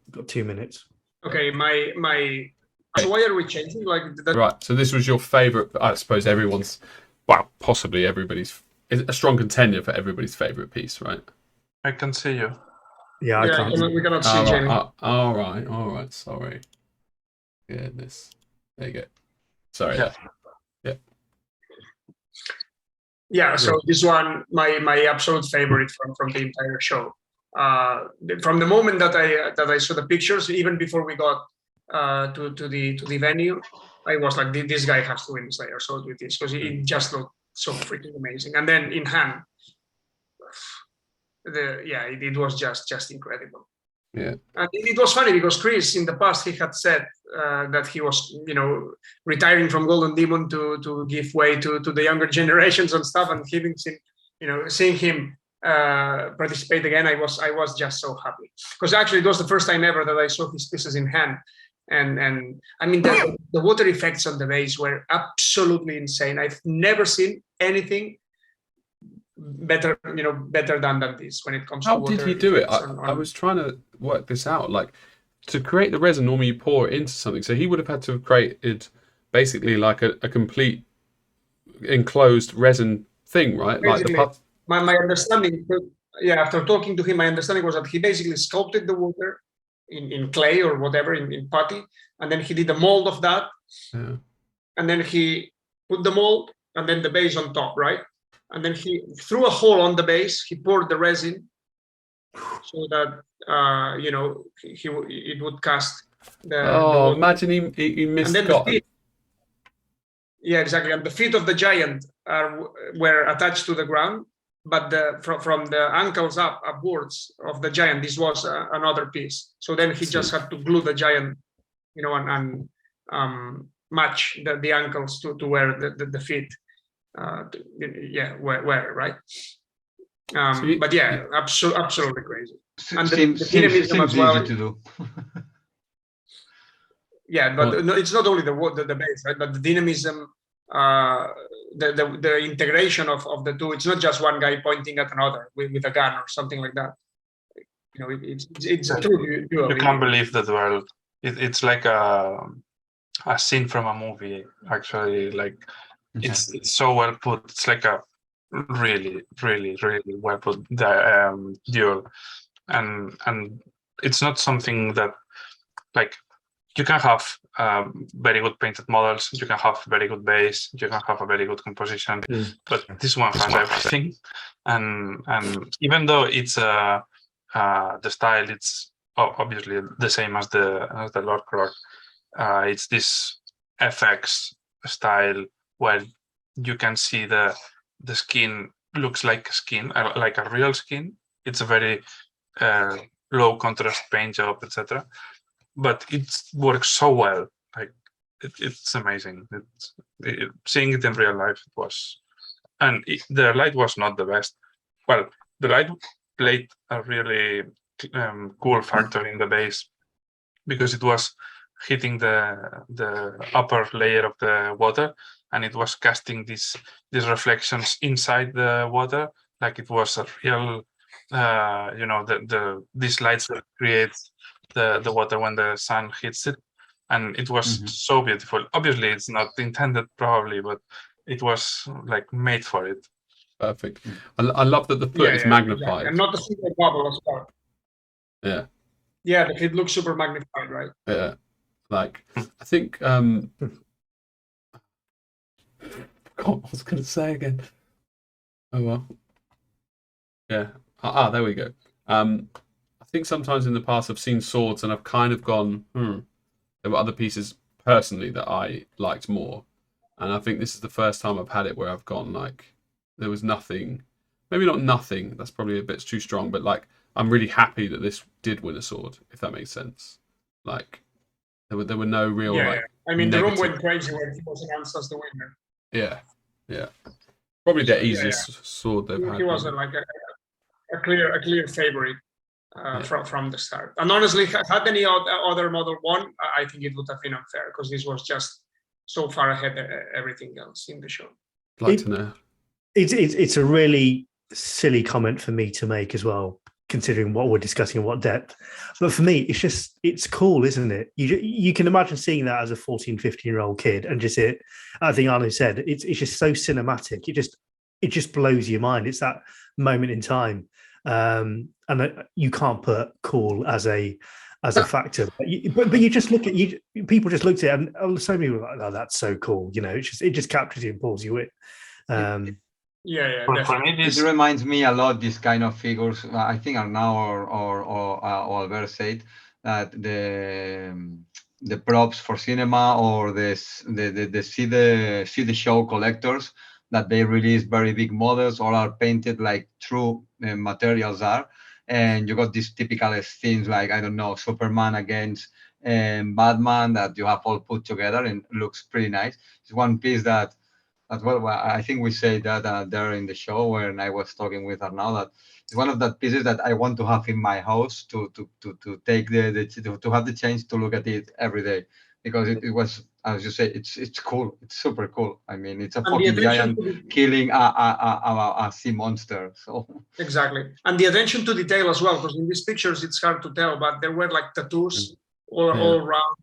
We've got 2 minutes. Okay, my. So why are we changing? Right. So this was your favorite. I suppose everyone's, possibly everybody's. A strong contender for everybody's favorite piece, right? I can see you. Yeah, I can't. We cannot see Jamie. All right. Sorry. Goodness. There you go. Sorry. Yeah, so this one, my absolute favorite from the entire show. From the moment that I saw the pictures, even before we got to the venue, I was like, this guy has to win Slayer Sword with this, because it just looked so freaking amazing. And then in hand, it was just incredible. Yeah. And it was funny because Chris, in the past, he had said that he was, retiring from Golden Demon to give way to the younger generations and stuff. And seeing him participate again, I was just so happy, because actually it was the first time ever that I saw his pieces in hand. And I mean, the water effects on the base were absolutely insane. I've never seen anything better than this when it comes to water. How did he do it? I was trying to work this out. Like, to create the resin, normally you pour it into something. So he would have had to have created basically like a complete enclosed resin thing, right? Basically, like my understanding, after talking to him, my understanding was that he basically sculpted the water in clay or whatever, in putty, and then he did a mold of that, and then he put the mold and then the base on top, right? And then he threw a hole on the base. He poured the resin so that it would cast the imagine he missed. And then yeah, exactly. And the feet of the giant were attached to the ground, but from the ankles upwards of the giant, this was another piece. So then he just had to glue the giant, and match the ankles to where the feet. Where right? But yeah, absolutely crazy. And the dynamism as well. Easy to do. Yeah, but no, it's not only the base, right? But the dynamism, the integration of the two. It's not just one guy pointing at another with a gun or something like that. It's a true duel. You can't believe the duel. It's like a scene from a movie. Actually, like. It's so well put. It's like a really, really, really well put duel, and it's not something that, like, you can have very good painted models, you can have very good base, you can have a very good composition, but this one has everything. And even though it's the style, it's obviously the same as the Lord Croc. It's this FX style, where you can see the skin looks like skin, like a real skin. It's a very low contrast paint job, etc. But it works so well. Like it's amazing. Seeing it in real life, it was, and the light was not the best. Well, the light played a really cool factor in the base, because it was hitting the upper layer of the water, and it was casting these reflections inside the water, like it was a real, these lights that create the water when the sun hits it, and it was so beautiful. Obviously, it's not intended probably, but it was like made for it. Perfect. I love that the foot is magnified. Exactly. And not a single bubble as well. Yeah. Yeah, it looks super magnified, right? Yeah. Like, I think what was I going to say again? Oh well. Yeah. There we go. I think sometimes in the past I've seen swords and I've kind of gone, there were other pieces personally that I liked more. And I think this is the first time I've had it where I've gone like, there was nothing, maybe not nothing, that's probably a bit too strong, but like, I'm really happy that this did win a sword, if that makes sense. Like, there were no real I mean, the room went crazy when he was announced as the winner. Yeah. Probably the easiest sword they've had. He was like a clear favorite from the start. And honestly, had any other model won, I think it would have been unfair, because this was just so far ahead of everything else in the show. I'd like to know. It's a really silly comment for me to make as well, considering what we're discussing and what depth. But for me, it's cool, isn't it? You can imagine seeing that as a 14, 15-year-old kid and just it. I think Arnau said it's just so cinematic. It just blows your mind. It's that moment in time, and you can't put cool as a as a factor. But you just look at people just looked at it and so many were like, "Oh, that's so cool!" You know, it just captures you and pulls you in. Yeah, For me, it reminds me a lot this kind of figures. I think Arnau or Albert said that the props for cinema or the see the show collectors, that they release very big models or are painted like true materials are, and you got these typical scenes like, I don't know, Superman against Batman that you have all put together and looks pretty nice. It's one piece that well, I think we say that there in the show when I was talking with Arnau, that it's one of the pieces that I want to have in my house to take to have the chance to look at it every day, because it was, as you say, it's cool, it's super cool. I mean, it's a fucking giant killing a sea monster. So exactly, and the attention to detail as well, because in these pictures it's hard to tell, but there were like tattoos all around.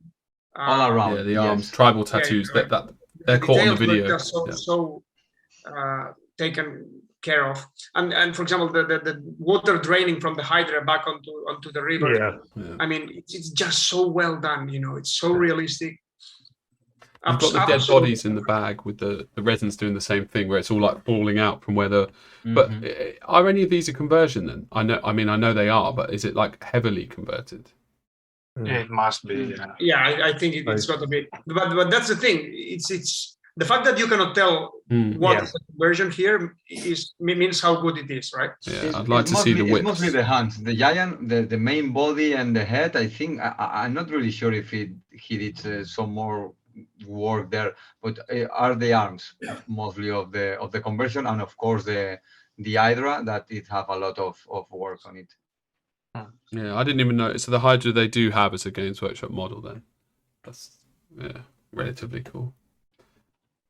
All around, yeah, the arms, tribal tattoos. That they're caught on the video. Just so taken care of, and for example, the water draining from the Hydra back onto the river. Yeah. I mean, it's just so well done. You know, it's so realistic. You've got the dead bodies in the bag with the resins doing the same thing, where it's all like falling out from where the. But are any of these a conversion then? I know they are, but is it like heavily converted? It must be. Yeah, I think it's got to be. But that's the thing. It's the fact that you cannot tell what is the conversion here means how good it is, right? Yeah, I'd like to see the whips. It's mostly the hands, the giant, the main body and the head. I think I'm not really sure if he did some more work there, but are the arms mostly of the conversion, and of course the Hydra, that it have a lot of work on it. Yeah, I didn't even know. So the Hydra they do have as a Games Workshop model then. That's relatively cool.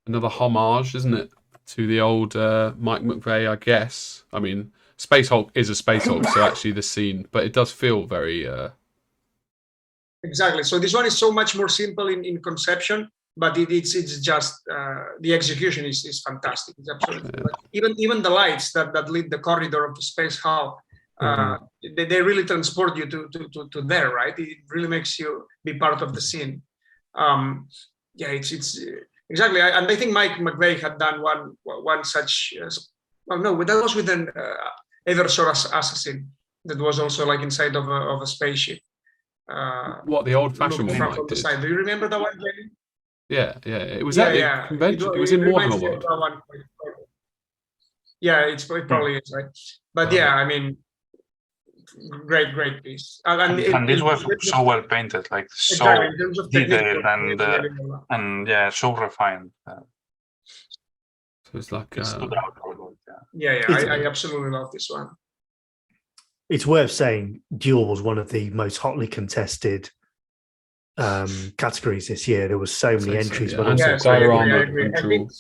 Another homage, isn't it, to the old Mike McVeigh, I guess. I mean, Space Hulk is a Space Hulk, so actually the scene, but it does feel very... Exactly. So this one is so much more simple in conception, but it's just the execution is fantastic. It's absolutely even the lights that lead the corridor of the Space Hulk. They really transport you to there, right? It really makes you be part of the scene. It's exactly, and I think Mike McVeigh had done one such. Well, no, that was with an Eversor assassin that was also like inside of a spaceship. What, the old-fashioned one Mike did? Do you remember that one, Jamie? Yeah. It was at the convention. It was in Warhammer World. Yeah, it probably is, right? But yeah, I mean, great piece. And this was so well painted, like so detailed and so refined. So it's like I absolutely love this one. It's worth saying Duel was one of the most hotly contested categories this year. There was so many entries, but also Diorama. I think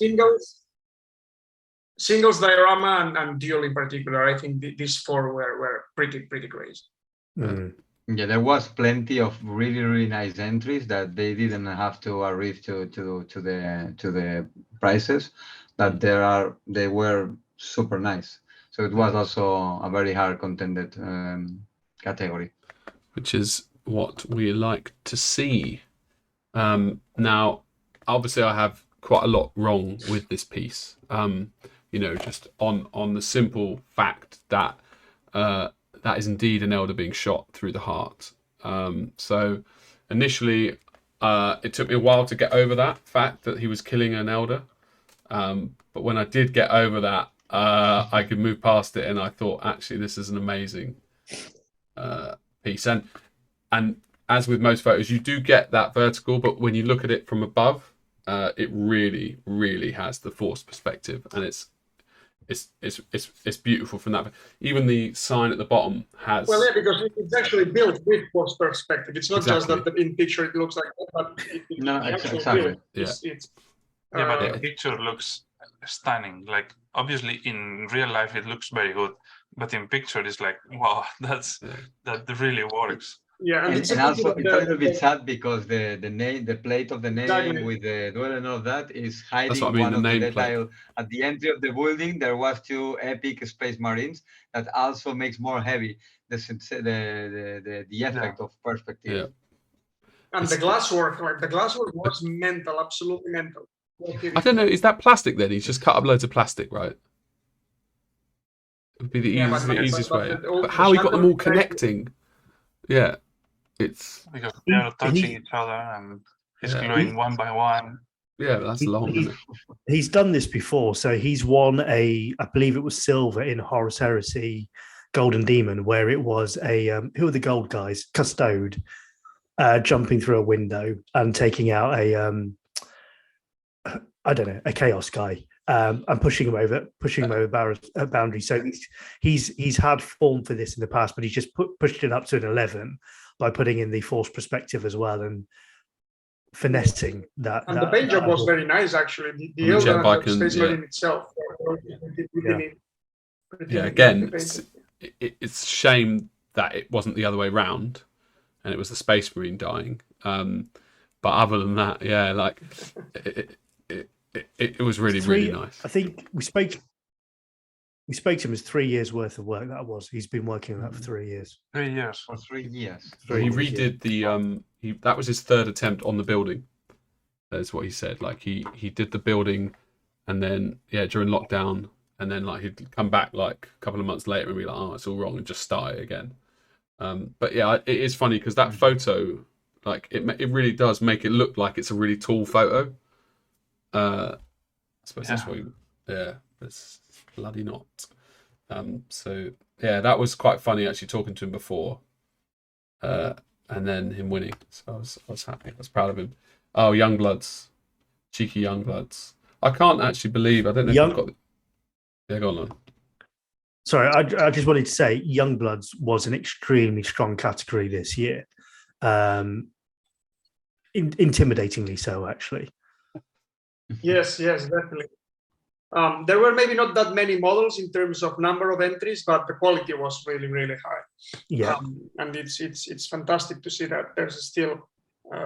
singles, Diorama, and Duel in particular. I think these four were pretty crazy. Yeah, there was plenty of really nice entries that they didn't have to arrive to the prices. That they were super nice. So it was also a very hard contended category, which is what we like to see. Now, obviously, I have quite a lot wrong with this piece. Just on the simple fact that that is indeed an elder being shot through the heart. So initially, it took me a while to get over that fact that he was killing an elder. But when I did get over that, I could move past it, and I thought, actually, this is an amazing piece. And as with most photos, you do get that vertical, but when you look at it from above, it really has the forced perspective, and it's beautiful from that. Even the sign at the bottom has. Well, yeah, because it's actually built with forced perspective. It's not just that in picture it looks like that, but exactly. But the picture looks stunning. Like, obviously in real life it looks very good, but in picture it's like, wow, that really works. Yeah, and it's also it's a little bit sad because the name, the plate of the name Exactly. with the duel and all of that is hiding That's what I mean, one the of the nameplate. detail at the entry of the building. There was 2 epic space marines that also makes more heavy the effect of perspective. Yeah. And the glasswork, like the glasswork was mental, absolutely mental. I don't know, is that plastic then? He's just cut up loads of plastic, right? It would be the easiest way. But how he got them all connecting? Yeah, it's because they're touching each other and he's gluing one by one. Yeah, that's long, isn't it? He's done this before, so he's won I believe it was silver in Horus Heresy, Golden Demon, where it was a who are the gold guys? Custode, jumping through a window and taking out a chaos guy, and pushing him over boundaries. So he's had form for this in the past, but he's just pushed it up to an 11 by putting in the force perspective as well and finessing that. And the paint job was very nice, actually. The Space Marine itself. Again, it's a shame that it wasn't the other way round, and it was the Space Marine dying. But other than that, yeah, like it was really really nice. I think we spoke to him as 3 years worth of work. That was. He's been working on that for 3 years. 3 years. For 3 years. He redid the that was his third attempt on the building. That's what he said. Like he did the building, and then during lockdown, and then like he'd come back like a couple of months later and be like, oh, it's all wrong, and just start it again. But yeah, it is funny because that photo, like it really does make it look like it's a really tall photo. I suppose that's what it's bloody not. So yeah, that was quite funny actually talking to him before, and then him winning. So I was happy. I was proud of him. Oh, Youngbloods, cheeky Youngbloods. I can't actually believe. I don't know if you've got. Yeah, go on. Sorry, I just wanted to say Youngbloods was an extremely strong category this year, intimidatingly so actually. Yes, definitely. There were maybe not that many models in terms of number of entries, but the quality was really, really high. Yeah, and it's fantastic to see that there's still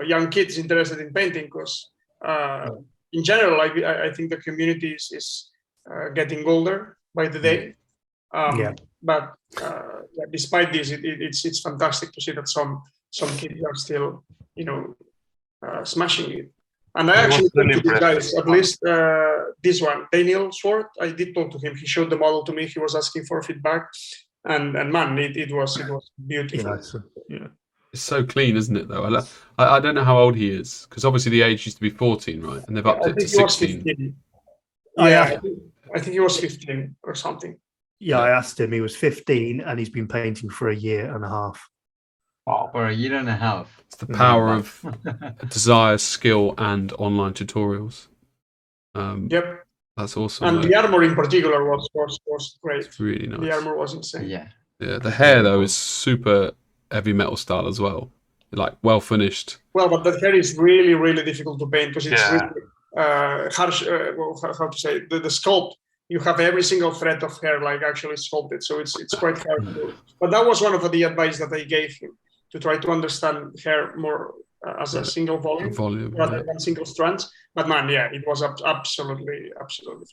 young kids interested in painting because, in general, I think the community is getting older by the day. But despite this, it's fantastic to see that some kids are still, smashing it. And I actually talked to these guys, at least this one, Daniel Swart. I did talk to him. He showed the model to me. He was asking for feedback, and man, it was beautiful. Yeah. It's so clean, isn't it? Though I don't know how old he is because obviously the age used to be 14, right? And they've upped it to 16. I think he was 15 or something. Yeah, I asked him. He was 15, and he's been painting for a year and a half. Wow, for a year and a half. It's the power of desire, skill, and online tutorials. Yep, that's awesome. And the armor in particular was great. It's really nice. The armor was insane. Yeah. The hair though is super heavy metal style as well, like well finished. Well, but that hair is really, really difficult to paint because it's really harsh. How to say the sculpt? You have every single thread of hair like actually sculpted, so it's quite hard to do. But that was one of the advice that I gave him, to try to understand hair more as a single volume rather than single strands. But man, it was absolutely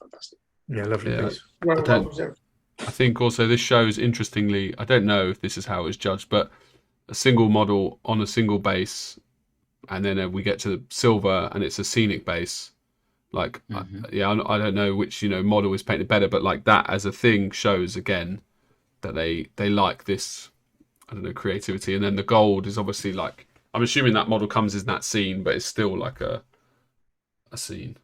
fantastic. Yeah, lovely piece. I think also this shows, interestingly, I don't know if this is how it was judged, but a single model on a single base, and then we get to silver and it's a scenic base. Like, I don't know which model is painted better, but like that as a thing shows again that they like this, I don't know, creativity. And then the gold is obviously like, I'm assuming that model comes in that scene, but it's still like a scene.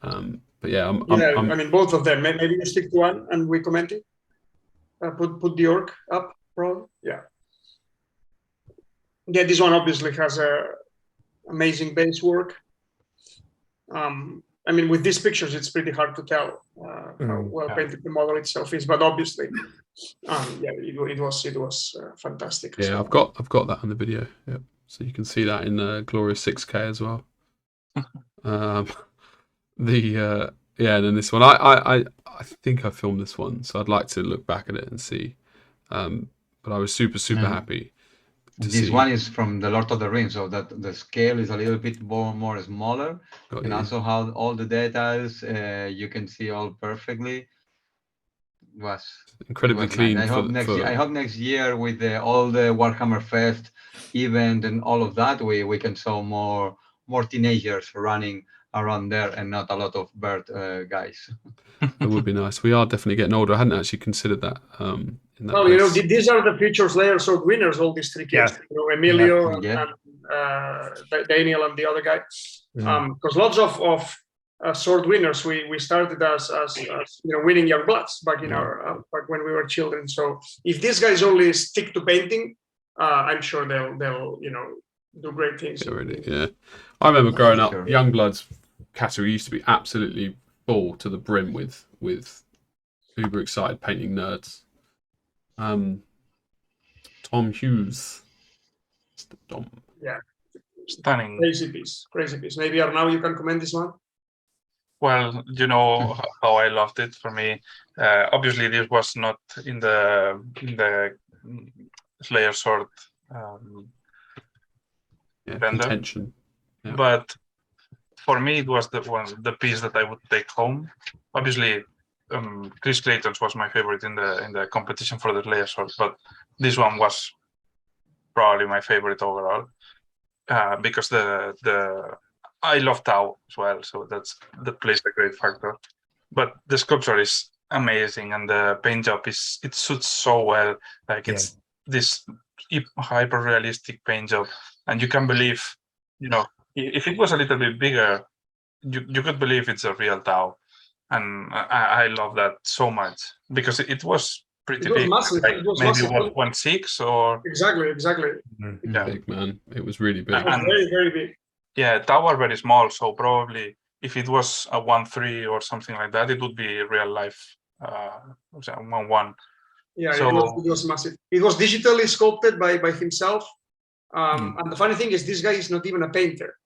But yeah, I mean both of them. Maybe you stick to one and we comment it. Put the orc up, probably. Yeah. This one obviously has amazing base work. I mean, with these pictures, it's pretty hard to tell how well painted the model itself is, but obviously, it was fantastic. Yeah, I've got that on the video. Yep. So you can see that in the glorious 6K as well. And then this one, I think I filmed this one, so I'd like to look back at it and see. But I was super happy. This one is from the Lord of the Rings, so that the scale is a little bit more smaller, and also how all the details you can see all perfectly. Was incredibly clean. Nice. I hope next year with all the Warhammer Fest event and all of that, we can show more teenagers running around there and not a lot of bird guys. It would be nice. We are definitely getting older. I hadn't actually considered that. Well, these are the future Slayer Sword winners. All these 3 kids, Emilio and Daniel and the other guy. Because lots of sword winners, we started as winning Youngbloods back in back when we were children. So if these guys only stick to painting, I'm sure they'll do great things. Yeah, I remember growing up, Youngbloods category used to be absolutely full to the brim with uber excited painting nerds. Tom Hughes, Dom. Yeah, stunning, crazy piece. Maybe Arnau, you can comment this one. Well, you know how I loved it. For me, obviously this was not in the Slayer Sword contention, but for me it was the piece that I would take home. Obviously, Chris Clayton's was my favorite in the competition for the Slayer Sword, but this one was probably my favorite overall because I love Tau as well, so that plays a great factor. But the sculpture is amazing, and the paint job it suits so well. Like it's this hyper realistic paint job, and you can believe, if it was a little bit bigger, you could believe it's a real Tau, and I love that so much because it was pretty big. Massive. Like it was maybe massive. 1.6 or exactly. Yeah, big man. It was really big. And very, very big. Yeah, Tau are very small, so probably if it was a 1.3 or something like that, it would be real life 1.1. Yeah, so, it was massive. It was digitally sculpted by himself. And the funny thing is, this guy is not even a painter.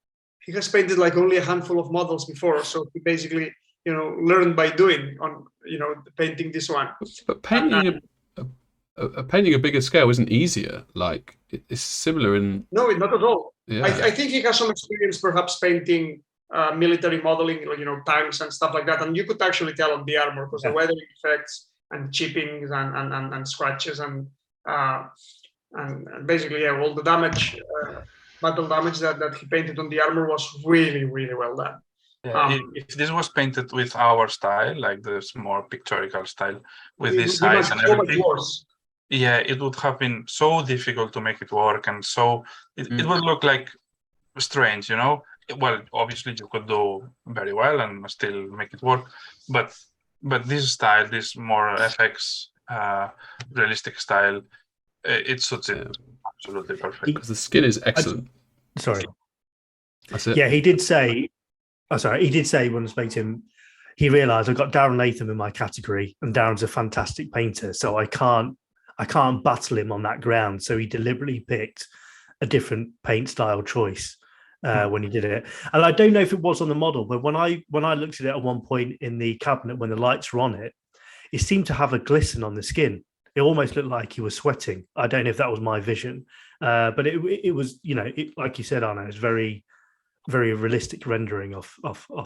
He has painted like only a handful of models before, so he basically, learned by doing on, painting this one. But painting painting a bigger scale isn't easier. Like it's similar in. No, not at all. Yeah. I think he has some experience, perhaps painting military modeling, tanks and stuff like that, and you could actually tell on the armor because the weathering effects and chippings and scratches and basically all the damage, battle damage that he painted on the armor was really, really well done. Yeah, if this was painted with our style, like this more pictorial style, with this size and everything, yeah, it would have been so difficult to make it work, and so it would look like strange, Well, obviously you could do very well and still make it work, but this style, this more FX realistic style, it suits it absolutely perfect. Because the skin is excellent. Sorry. That's it. Yeah, he did say. He did say when I spoke to him, he realised I've got Darren Latham in my category, and Darren's a fantastic painter, so I can't battle him on that ground. So he deliberately picked a different paint style choice when he did it. And I don't know if it was on the model, but when I looked at it at one point in the cabinet when the lights were on it, it seemed to have a glisten on the skin. It almost looked like he was sweating. I don't know if that was my vision, but it was, like you said, Arnau, it's very, very realistic rendering of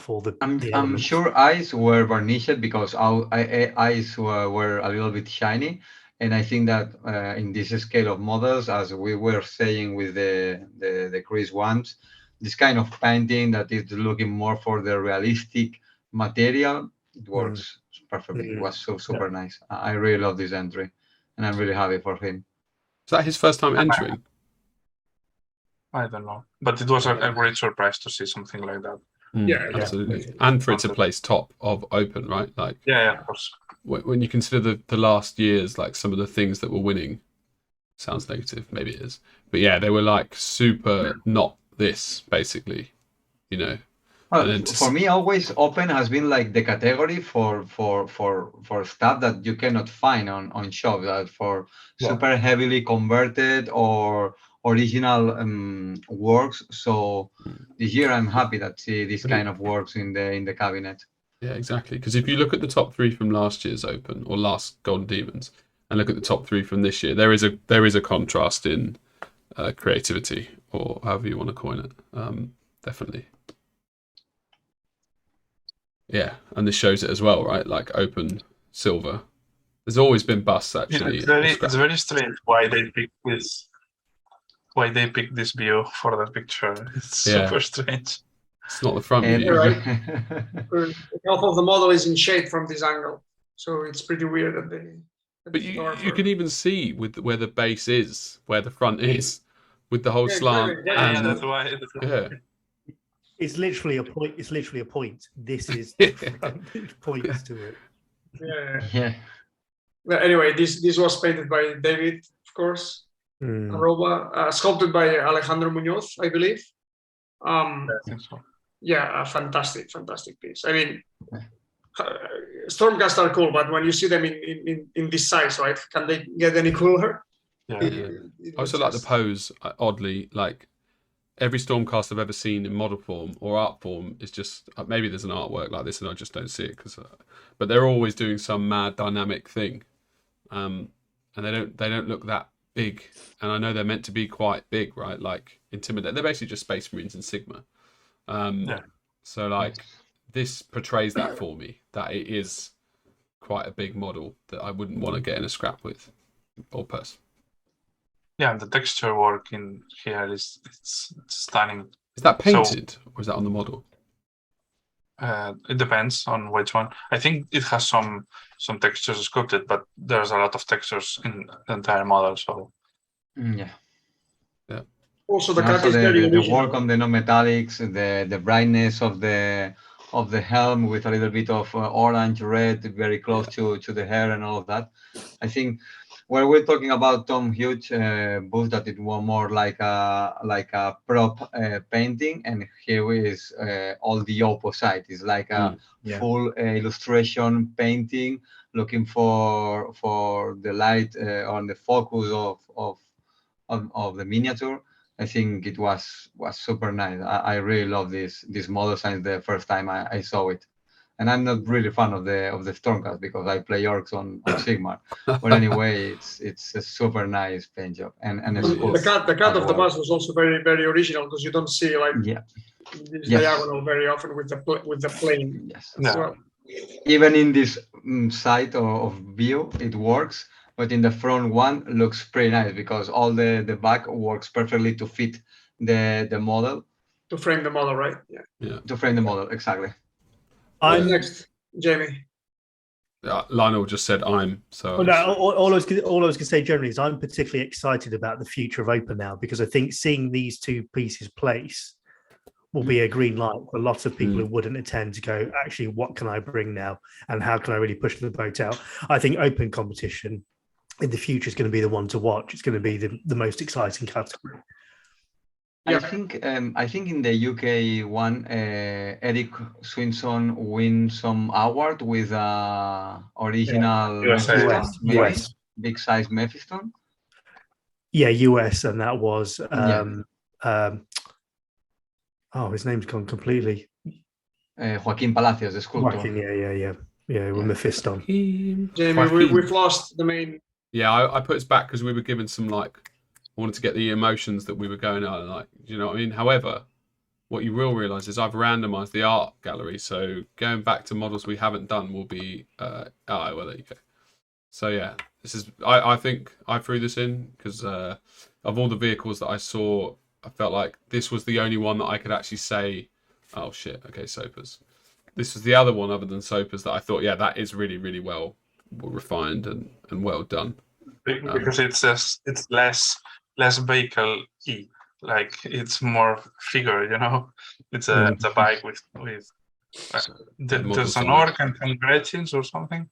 all the. I'm sure eyes were varnished because our eyes were a little bit shiny, and I think that in this scale of models, as we were saying with the Chris ones, this kind of painting that is looking more for the realistic material, it works perfectly. It was so super nice. I really love this entry, and I'm really happy for him. Is that his first time entering? I don't know, but it was a great surprise to see something like that. Yeah, absolutely, and for it to place top of open, right? Like, yeah, of course. When you consider the last years, like some of the things that were winning, sounds negative, maybe it is, but yeah, they were like super not this, basically, For me, always open has been like the category for stuff that you cannot find on shops, that for super heavily converted or original works. So this year I'm happy that see this kind of works in the cabinet. Yeah, exactly. Because if you look at the top three from last year's Open or last Golden Demons, and look at the top three from this year, there is a contrast in creativity, or however you want to coin it. Definitely. Yeah, and this shows it as well, right? Like open silver. There's always been busts actually. It's very strange why they pick this. Why they pick this view for the picture? It's super strange. It's not the front view. Right. Half of the model is in shade from this angle, so it's pretty weird that they. But you can even see with where the base is, where the front is, with the whole slant. Yeah, that's why. Yeah. It's literally a point. It's literally a point. This is the front. It points to it. Yeah. But anyway, this was painted by David, of course. Arroba, sculpted by Alejandro Munoz, I believe. I think so. Yeah, a fantastic piece. I mean, Stormcast are cool, but when you see them in this size, right? Can they get any cooler? Yeah. I also like the pose. Oddly, like every Stormcast I've ever seen in model form or art form is just maybe there's an artwork like this and I just don't see it but they're always doing some mad dynamic thing, and they don't look that big, and I know they're meant to be quite big, right? Like intimidating. They're basically just Space Marines in Sigma. So like this portrays that for me, that it is quite a big model that I wouldn't want to get in a scrap with or person. Yeah, and the texture work in here it's stunning. Is that painted or is that on the model? It depends on which one. I think it has some textures sculpted, but there's a lot of textures in the entire model. So yeah. Also, the work on the non-metallics, the brightness of the helm with a little bit of orange, red, very close to the hair and all of that. I think when we're talking about Tom Hughes booth, that it was more like a prop painting, and here is all the opposite. It's like a full illustration painting, looking for the light on the focus of the miniature. I think it was super nice. I really love this model since the first time I saw it. And I'm not really fan of the Stormcast because I play orcs on Sigmar. But anyway, it's a super nice paint job, and it's cool. The cut of the bust was also very, very original because you don't see like this diagonal very often with the plane. Yes. Well. Even in this side of view, it works, but in the front one looks pretty nice because all the back works perfectly to fit the model. To frame the model, right? Yeah. To frame the model, exactly. Next, Jamie. Lionel just said so. Well, no, all I was going to say generally is I'm particularly excited about the future of Open now because I think seeing these two pieces place will be a green light for lots of people who wouldn't attend to go, actually, what can I bring now and how can I really push the boat out? I think Open competition in the future is going to be the one to watch. It's going to be the most exciting category. I think in the UK one, Eric Swinson win some award with original US. Big size Mephiston. Yeah, US, and that was his name's gone completely. Joaquin Palacios, the sculptor. Joaquin, with Mephiston. Jamie, we've lost the main. Yeah, I put us back because we were given some I wanted to get the emotions that we were going on, do you know what I mean? However, what you will realise is I've randomised the art gallery, so going back to models we haven't done will be well, there you go. So yeah, this is I think I threw this in because of all the vehicles that I saw, I felt like this was the only one that I could actually say, oh shit, okay, Sopas. This was the other one other than Sopas that I thought, yeah, that is really, really well refined and well done. Because it's less vehicle-y, like it's more figure, It's a bike with there's an orc and some Gretchens or something.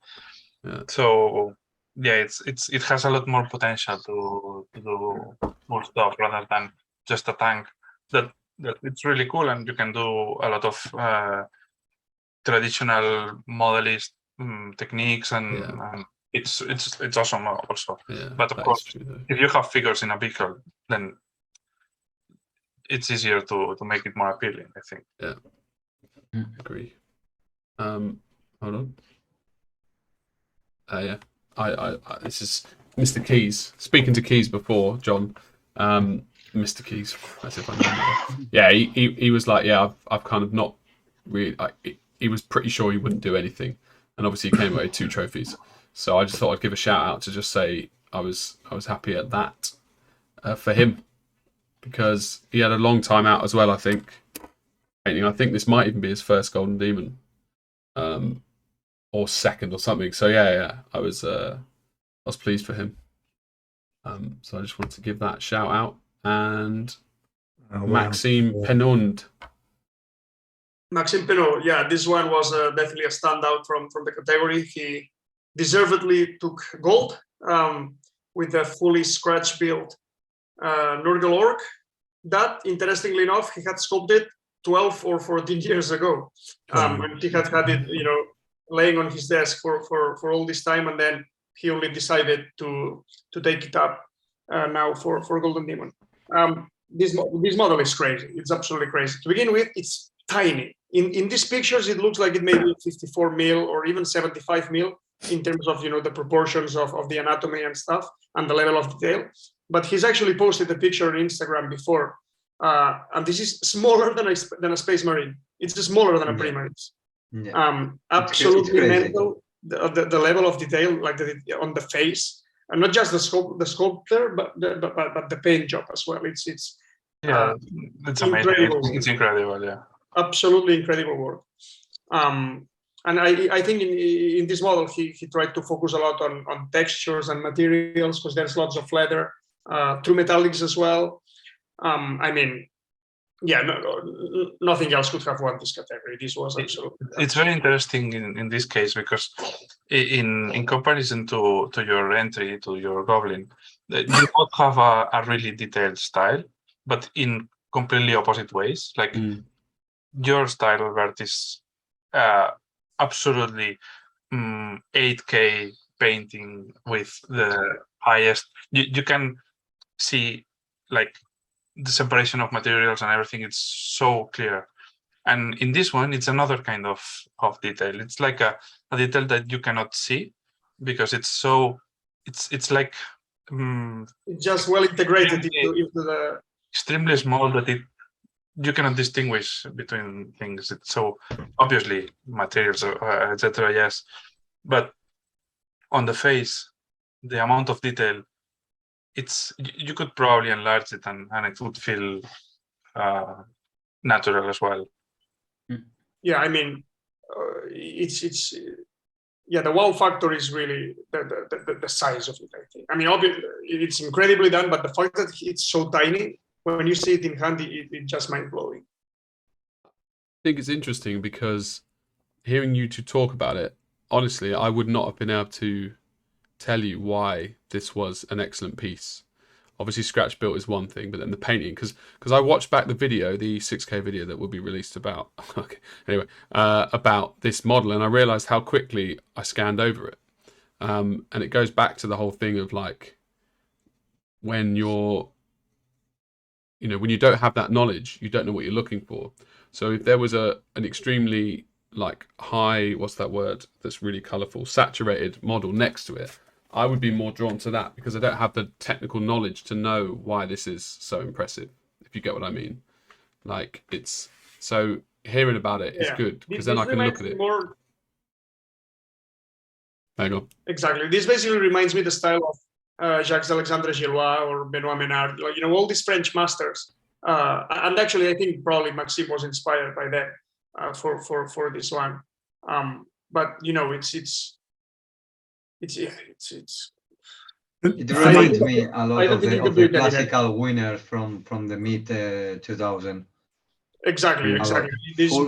Yeah. So yeah, it has a lot more potential to do more stuff rather than just a tank. That it's really cool, and you can do a lot of traditional modelist techniques and it's awesome also. Yeah, but of course, if you have figures in a vehicle, then it's easier to make it more appealing, I think. Yeah, agree. Hold on. This is Mr. Keys. Speaking to Keys before, John. Mr. Keys, as if I know him. Yeah, he was like, yeah, I've kind of not really. He was pretty sure he wouldn't do anything, and obviously he came away with 2 trophies. So I just thought I'd give a shout out to just say I was happy at that for him, because he had a long time out as well. I think this might even be his first Golden Demon, or second or something. So yeah, I was pleased for him. So I just wanted to give that shout out. And Maxime Penund. Maxime Penund, yeah, this one was definitely a standout from the category. He deservedly took gold with a fully scratch build Nurgle Orc. That, interestingly enough, he had sculpted 12 or 14 years ago. And he had it, laying on his desk for all this time, and then he only decided to take it up now for Golden Demon. This model is crazy. It's absolutely crazy. To begin with, it's tiny. In these pictures, it looks like it may be 54 mil or even 75 mil in terms of the proportions of the anatomy and stuff and the level of detail. But he's actually posted a picture on Instagram before, and this is smaller than a Space Marine. It's smaller than a Primaris. Yeah. Absolutely mental. The level of detail, like on the face, and not just the sculptor, but the paint job as well. It's amazing. It's incredible. Yeah, absolutely incredible work. And I think in this model he tried to focus a lot on textures and materials, because there's lots of leather, true metallics as well. Nothing else could have won this category. This was absolutely. It's very interesting in this case, because in comparison to your entry, to your Goblin, you both have a really detailed style, but in completely opposite ways. Like your style, Albert, is absolutely 8K painting with the highest. You can see like the separation of materials and everything. It's so clear. And in this one, it's another kind of detail. It's like a detail that you cannot see, because it's like it's just well integrated into the extremely small that you cannot distinguish between things. It's so obviously materials, etc. Yes, but on the face, the amount of detail, you could probably enlarge it and it would feel natural as well. Yeah, the wow factor is really the size of it, I think. Obviously it's incredibly done, but the fact that it's so tiny, when you see it in hand, it's just mind-blowing. I think it's interesting because hearing you two talk about it, honestly, I would not have been able to tell you why this was an excellent piece. Obviously, scratch built is one thing, but then the painting, because I watched back the video, the 6K video that will be released about about this model, and I realized how quickly I scanned over it, and it goes back to the whole thing of like when you're, when you don't have that knowledge, you don't know what you're looking for. So if there was an extremely like high, what's that word, that's really colorful, saturated model next to it, I would be more drawn to that, because I don't have the technical knowledge to know why this is so impressive, if you get what I mean. Like, it's so hearing about it is good, because then I can look at it. Hang on. Exactly. This basically reminds me the style of Jacques-Alexandre Gillois or Benoit Menard, all these French masters. And actually, I think probably Maxime was inspired by them for this one. But it reminds me a lot of the classical winners from the mid 2000. Exactly.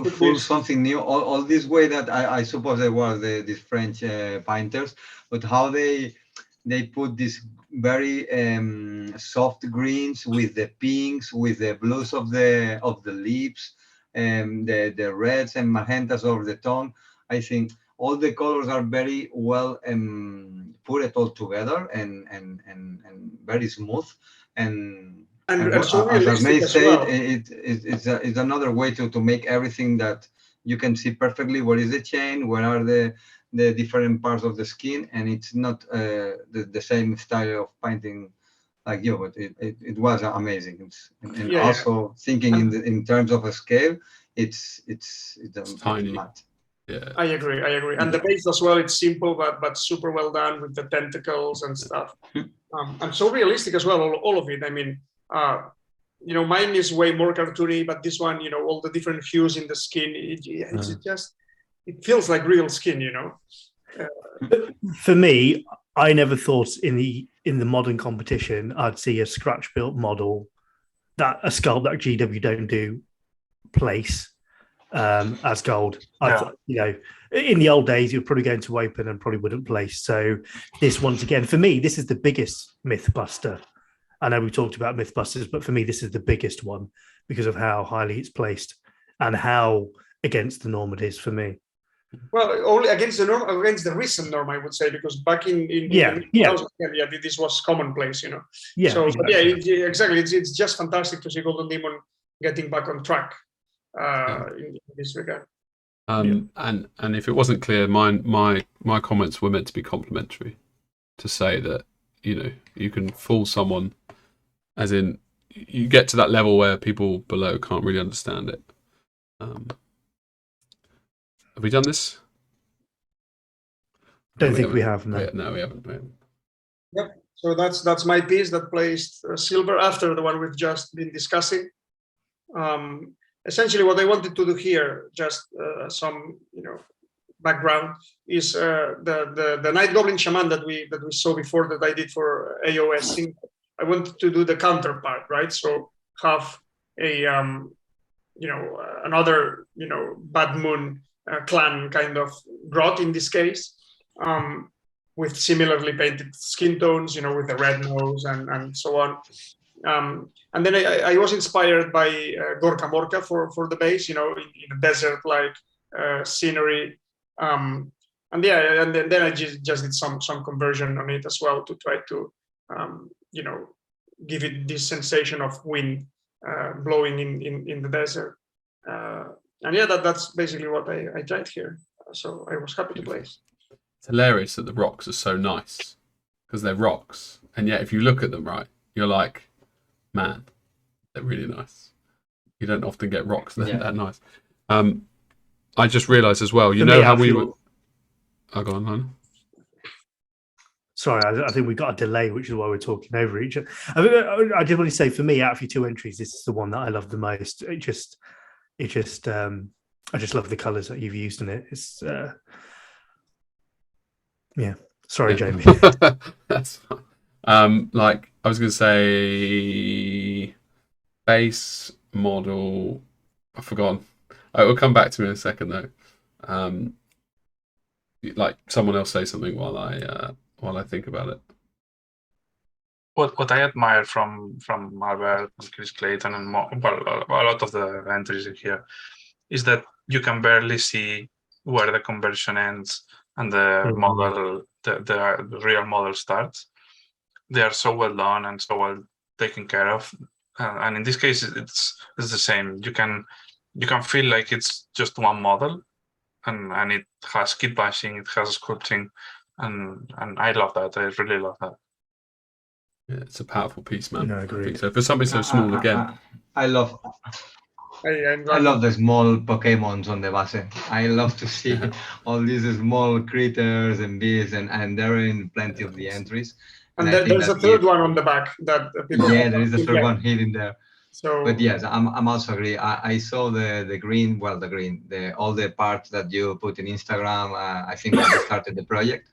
Full something new. All this way that I suppose there was these French painters, but how they put this very soft greens with the pinks, with the blues of the lips, the reds and magentas of the tongue. I think all the colors are very well put it all together and very smooth. And so as Arnau said, well. it's another way to make everything that you can see perfectly. Where is the chain? Where are the different parts of the skin? And it's not the same style of painting like you, but it was amazing. And Yeah, also thinking in terms of a scale, it's tiny. mad. Yeah, I agree. And the base as well, it's simple but super well done with the tentacles and stuff. And so realistic as well, all of it. I mean, mine is way more cartoony, but this one, all the different hues in the skin, it feels like real skin, For me, I never thought in the modern competition I'd see a scratch built model that a sculpt that GW don't do place as gold. I thought, in the old days, you'd probably go into open and probably wouldn't place. So this, once again, for me, this is the biggest Mythbuster. I know we talked about Mythbusters, but for me, this is the biggest one because of how highly it's placed and how against the norm it is for me. Well, only against the norm, against the recent norm, I would say, because back in this was commonplace, Yeah. So, exactly. exactly. It's just fantastic to see Golden Demon getting back on track in this regard. And if it wasn't clear, my comments were meant to be complimentary, to say that you can fool someone, as in you get to that level where people below can't really understand it. Have we done this? Don't think we have. No, we haven't. Yep. So that's my piece that placed silver after the one we've just been discussing. Essentially, what I wanted to do here, just some background, is the Night Goblin Shaman that we saw before, that I did for AOS. I wanted to do the counterpart, right? So have a another Bad Moon clan kind of grot in this case, with similarly painted skin tones, with the red nose and so on. And then I was inspired by Gorka Morka for the base, in a desert-like scenery. And then I just did some conversion on it as well to try to, give it this sensation of wind blowing in the desert. That's basically what I tried here. So I was happy to place. It's hilarious that the rocks are so nice because they're rocks, and yet if you look at them right, you're like, man, they're really nice. You don't often get rocks that nice. I just realised as well, how we were... Oh, go on, Lionel. Sorry, I think we got a delay, which is why we're talking over each other. I did want to say, for me, out of your two entries, this is the one that I love the most. I just love the colours that you've used in it. It's Sorry, Jamie. That's fine. I was going to say, base model. I've forgotten. It will come back to me in a second, though. Someone else say something while I think about it. What I admire from Albert and Chris Clayton and a lot of the entries in here is that you can barely see where the conversion ends and the model, the real model starts. They are so well done and so well taken care of, and in this case, it's the same. You can feel like it's just one model, and it has kit bashing, it has sculpting, and I love that. I really love that. Yeah, it's a powerful piece, man. No, I agree. think so. For something so small, again. I love the small Pokemons on the base. I love to see all these small critters and beasts, and they're in plenty of the entries. And there's a third one on the back that people. Yeah, there is a third one hidden there. So, but yes, I'm also agree. I saw the green, all the parts that you put in Instagram. I think when you started the project,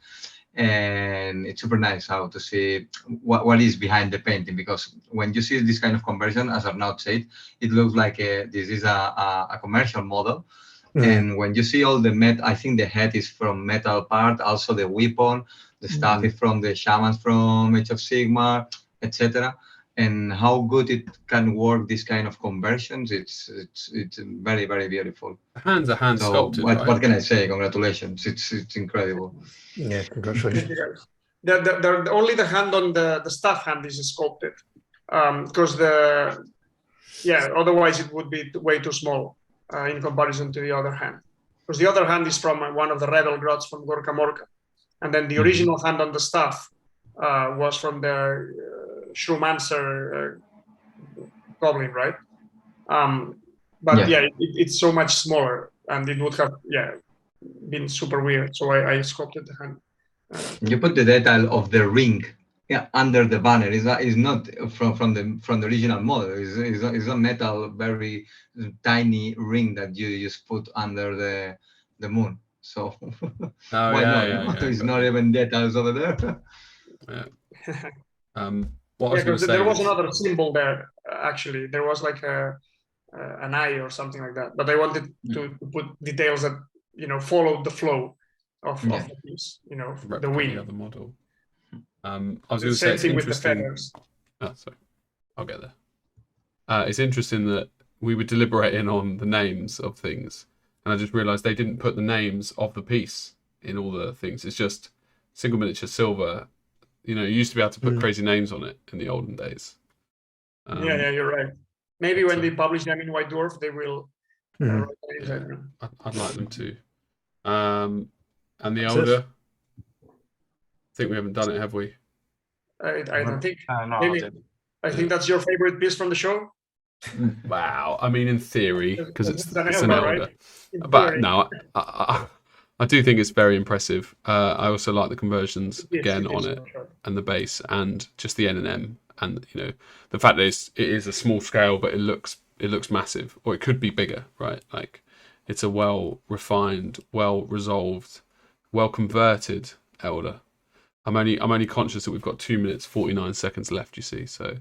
and it's super nice how to see what is behind the painting, because when you see this kind of conversion, as Arnau said, it looks like this is a commercial model. And when you see all the I think the head is from metal part, also the weapon, the stuff is from the shamans from Age of Sigmar, etc. And how good it can work, this kind of conversions, it's very, very beautiful. Hands are hand sculpted. What can I say? Congratulations! It's incredible. Yeah, congratulations. Only the hand on the staff hand is sculpted, because otherwise it would be way too small in comparison to the other hand. Because the other hand is from one of the rebel grots from Gorka Morka, and then the original hand on the staff was from the Shroomancer goblin, right? But yeah, it's so much smaller, and it would have been super weird. So I sculpted the hand. You put the detail of the ring under the banner. Is not from the original model. It's a metal, very tiny ring that you just put under the moon. So why not? It's not even details over there. Because there was another symbol there. Actually, there was like an eye or something like that. But I wanted to put details that followed the flow of the piece. The wing. The model. I was going to say it's interesting. Oh, sorry, I'll get there. It's interesting that we were deliberating on the names of things, and I just realised they didn't put the names of the piece in all the things. It's just single miniature silver. You used to be able to put crazy names on it in the olden days. You're right. Maybe when they publish them in White Dwarf, they will. I'd like them to. And the elder. I think we haven't done it, have we? I don't think. No, I think that's your favorite piece from the show. Wow. I mean, in theory, because it's an elder. Right? But no, I do think it's very impressive. I also like the conversions again on it, and the base, and just the N&M, and the fact that it is a small scale, but it looks massive, or it could be bigger, right? Like it's a well refined, well resolved, well converted elder. I'm only conscious that we've got 2 minutes 49 seconds left. You see, so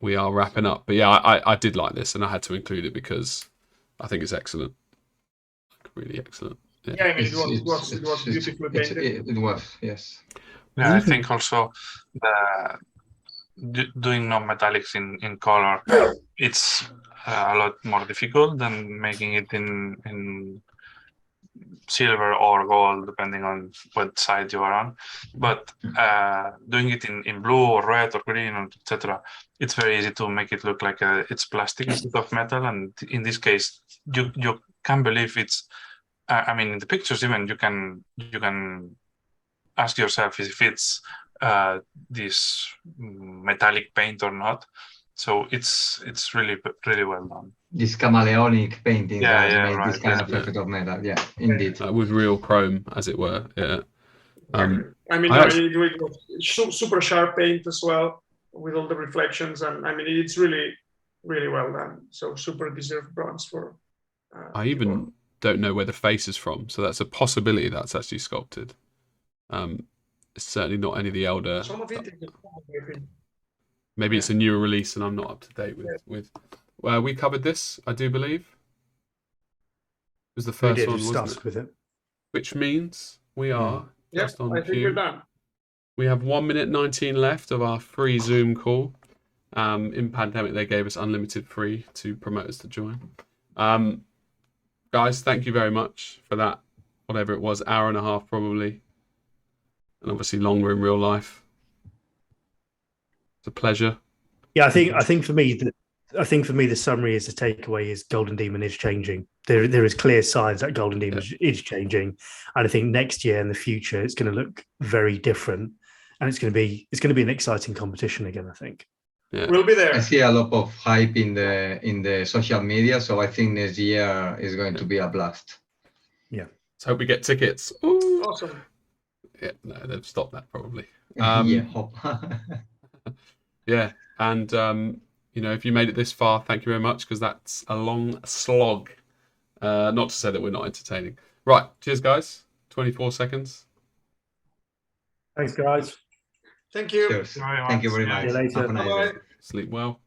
we are wrapping up. But yeah, I did like this, and I had to include it because I think it's excellent, really excellent. Yeah, I mean, it was beautifully painted. It was, yes. Yeah, I think also doing non-metallics in color, it's a lot more difficult than making it in silver or gold, depending on what side you are on. But doing it in blue or red or green, etc., it's very easy to make it look like it's plastic instead of metal. And in this case, you can't believe it's. I mean, in the pictures, even you can ask yourself if it's this metallic paint or not. So it's really well done. This chameleonic painting that made this kind of effect of metal. Yeah, indeed. With real chrome, as it were. Yeah. I mean, it was super sharp paint as well, with all the reflections, and I mean, it's really, really well done. So super deserved bronze for. I even don't know where the face is from, so that's a possibility that's actually sculpted. It's certainly not any of the elder. Some of it is maybe it's a newer release, and I'm not up to date with. Well, we covered this, I do believe. It was the first one, wasn't it? With it. Which means we are just on I think we're done. We have 1 minute 19 left of our free Zoom call. In pandemic, they gave us unlimited free to promote us to join. Guys, thank you very much for that. Whatever it was, hour and a half probably, and obviously longer in real life. It's a pleasure. Yeah, I think for me the summary is the takeaway is Golden Demon is changing. There is clear signs that Golden Demon is changing, and I think next year in the future it's going to look very different, and it's going to be an exciting competition again. I think. Yeah. We'll be there. I see a lot of hype in the social media, so I think next year is going to be a blast. Yeah. Let's hope we get tickets. Ooh. Awesome. Yeah, no, they've stopped that probably. Hope. Yeah, and if you made it this far, thank you very much, because that's a long slog. Not to say that we're not entertaining. Right, cheers, guys. 24 seconds. Thanks, guys. Thank you. Cheers. Thank you very much. See you later. Have a nice day. Sleep well.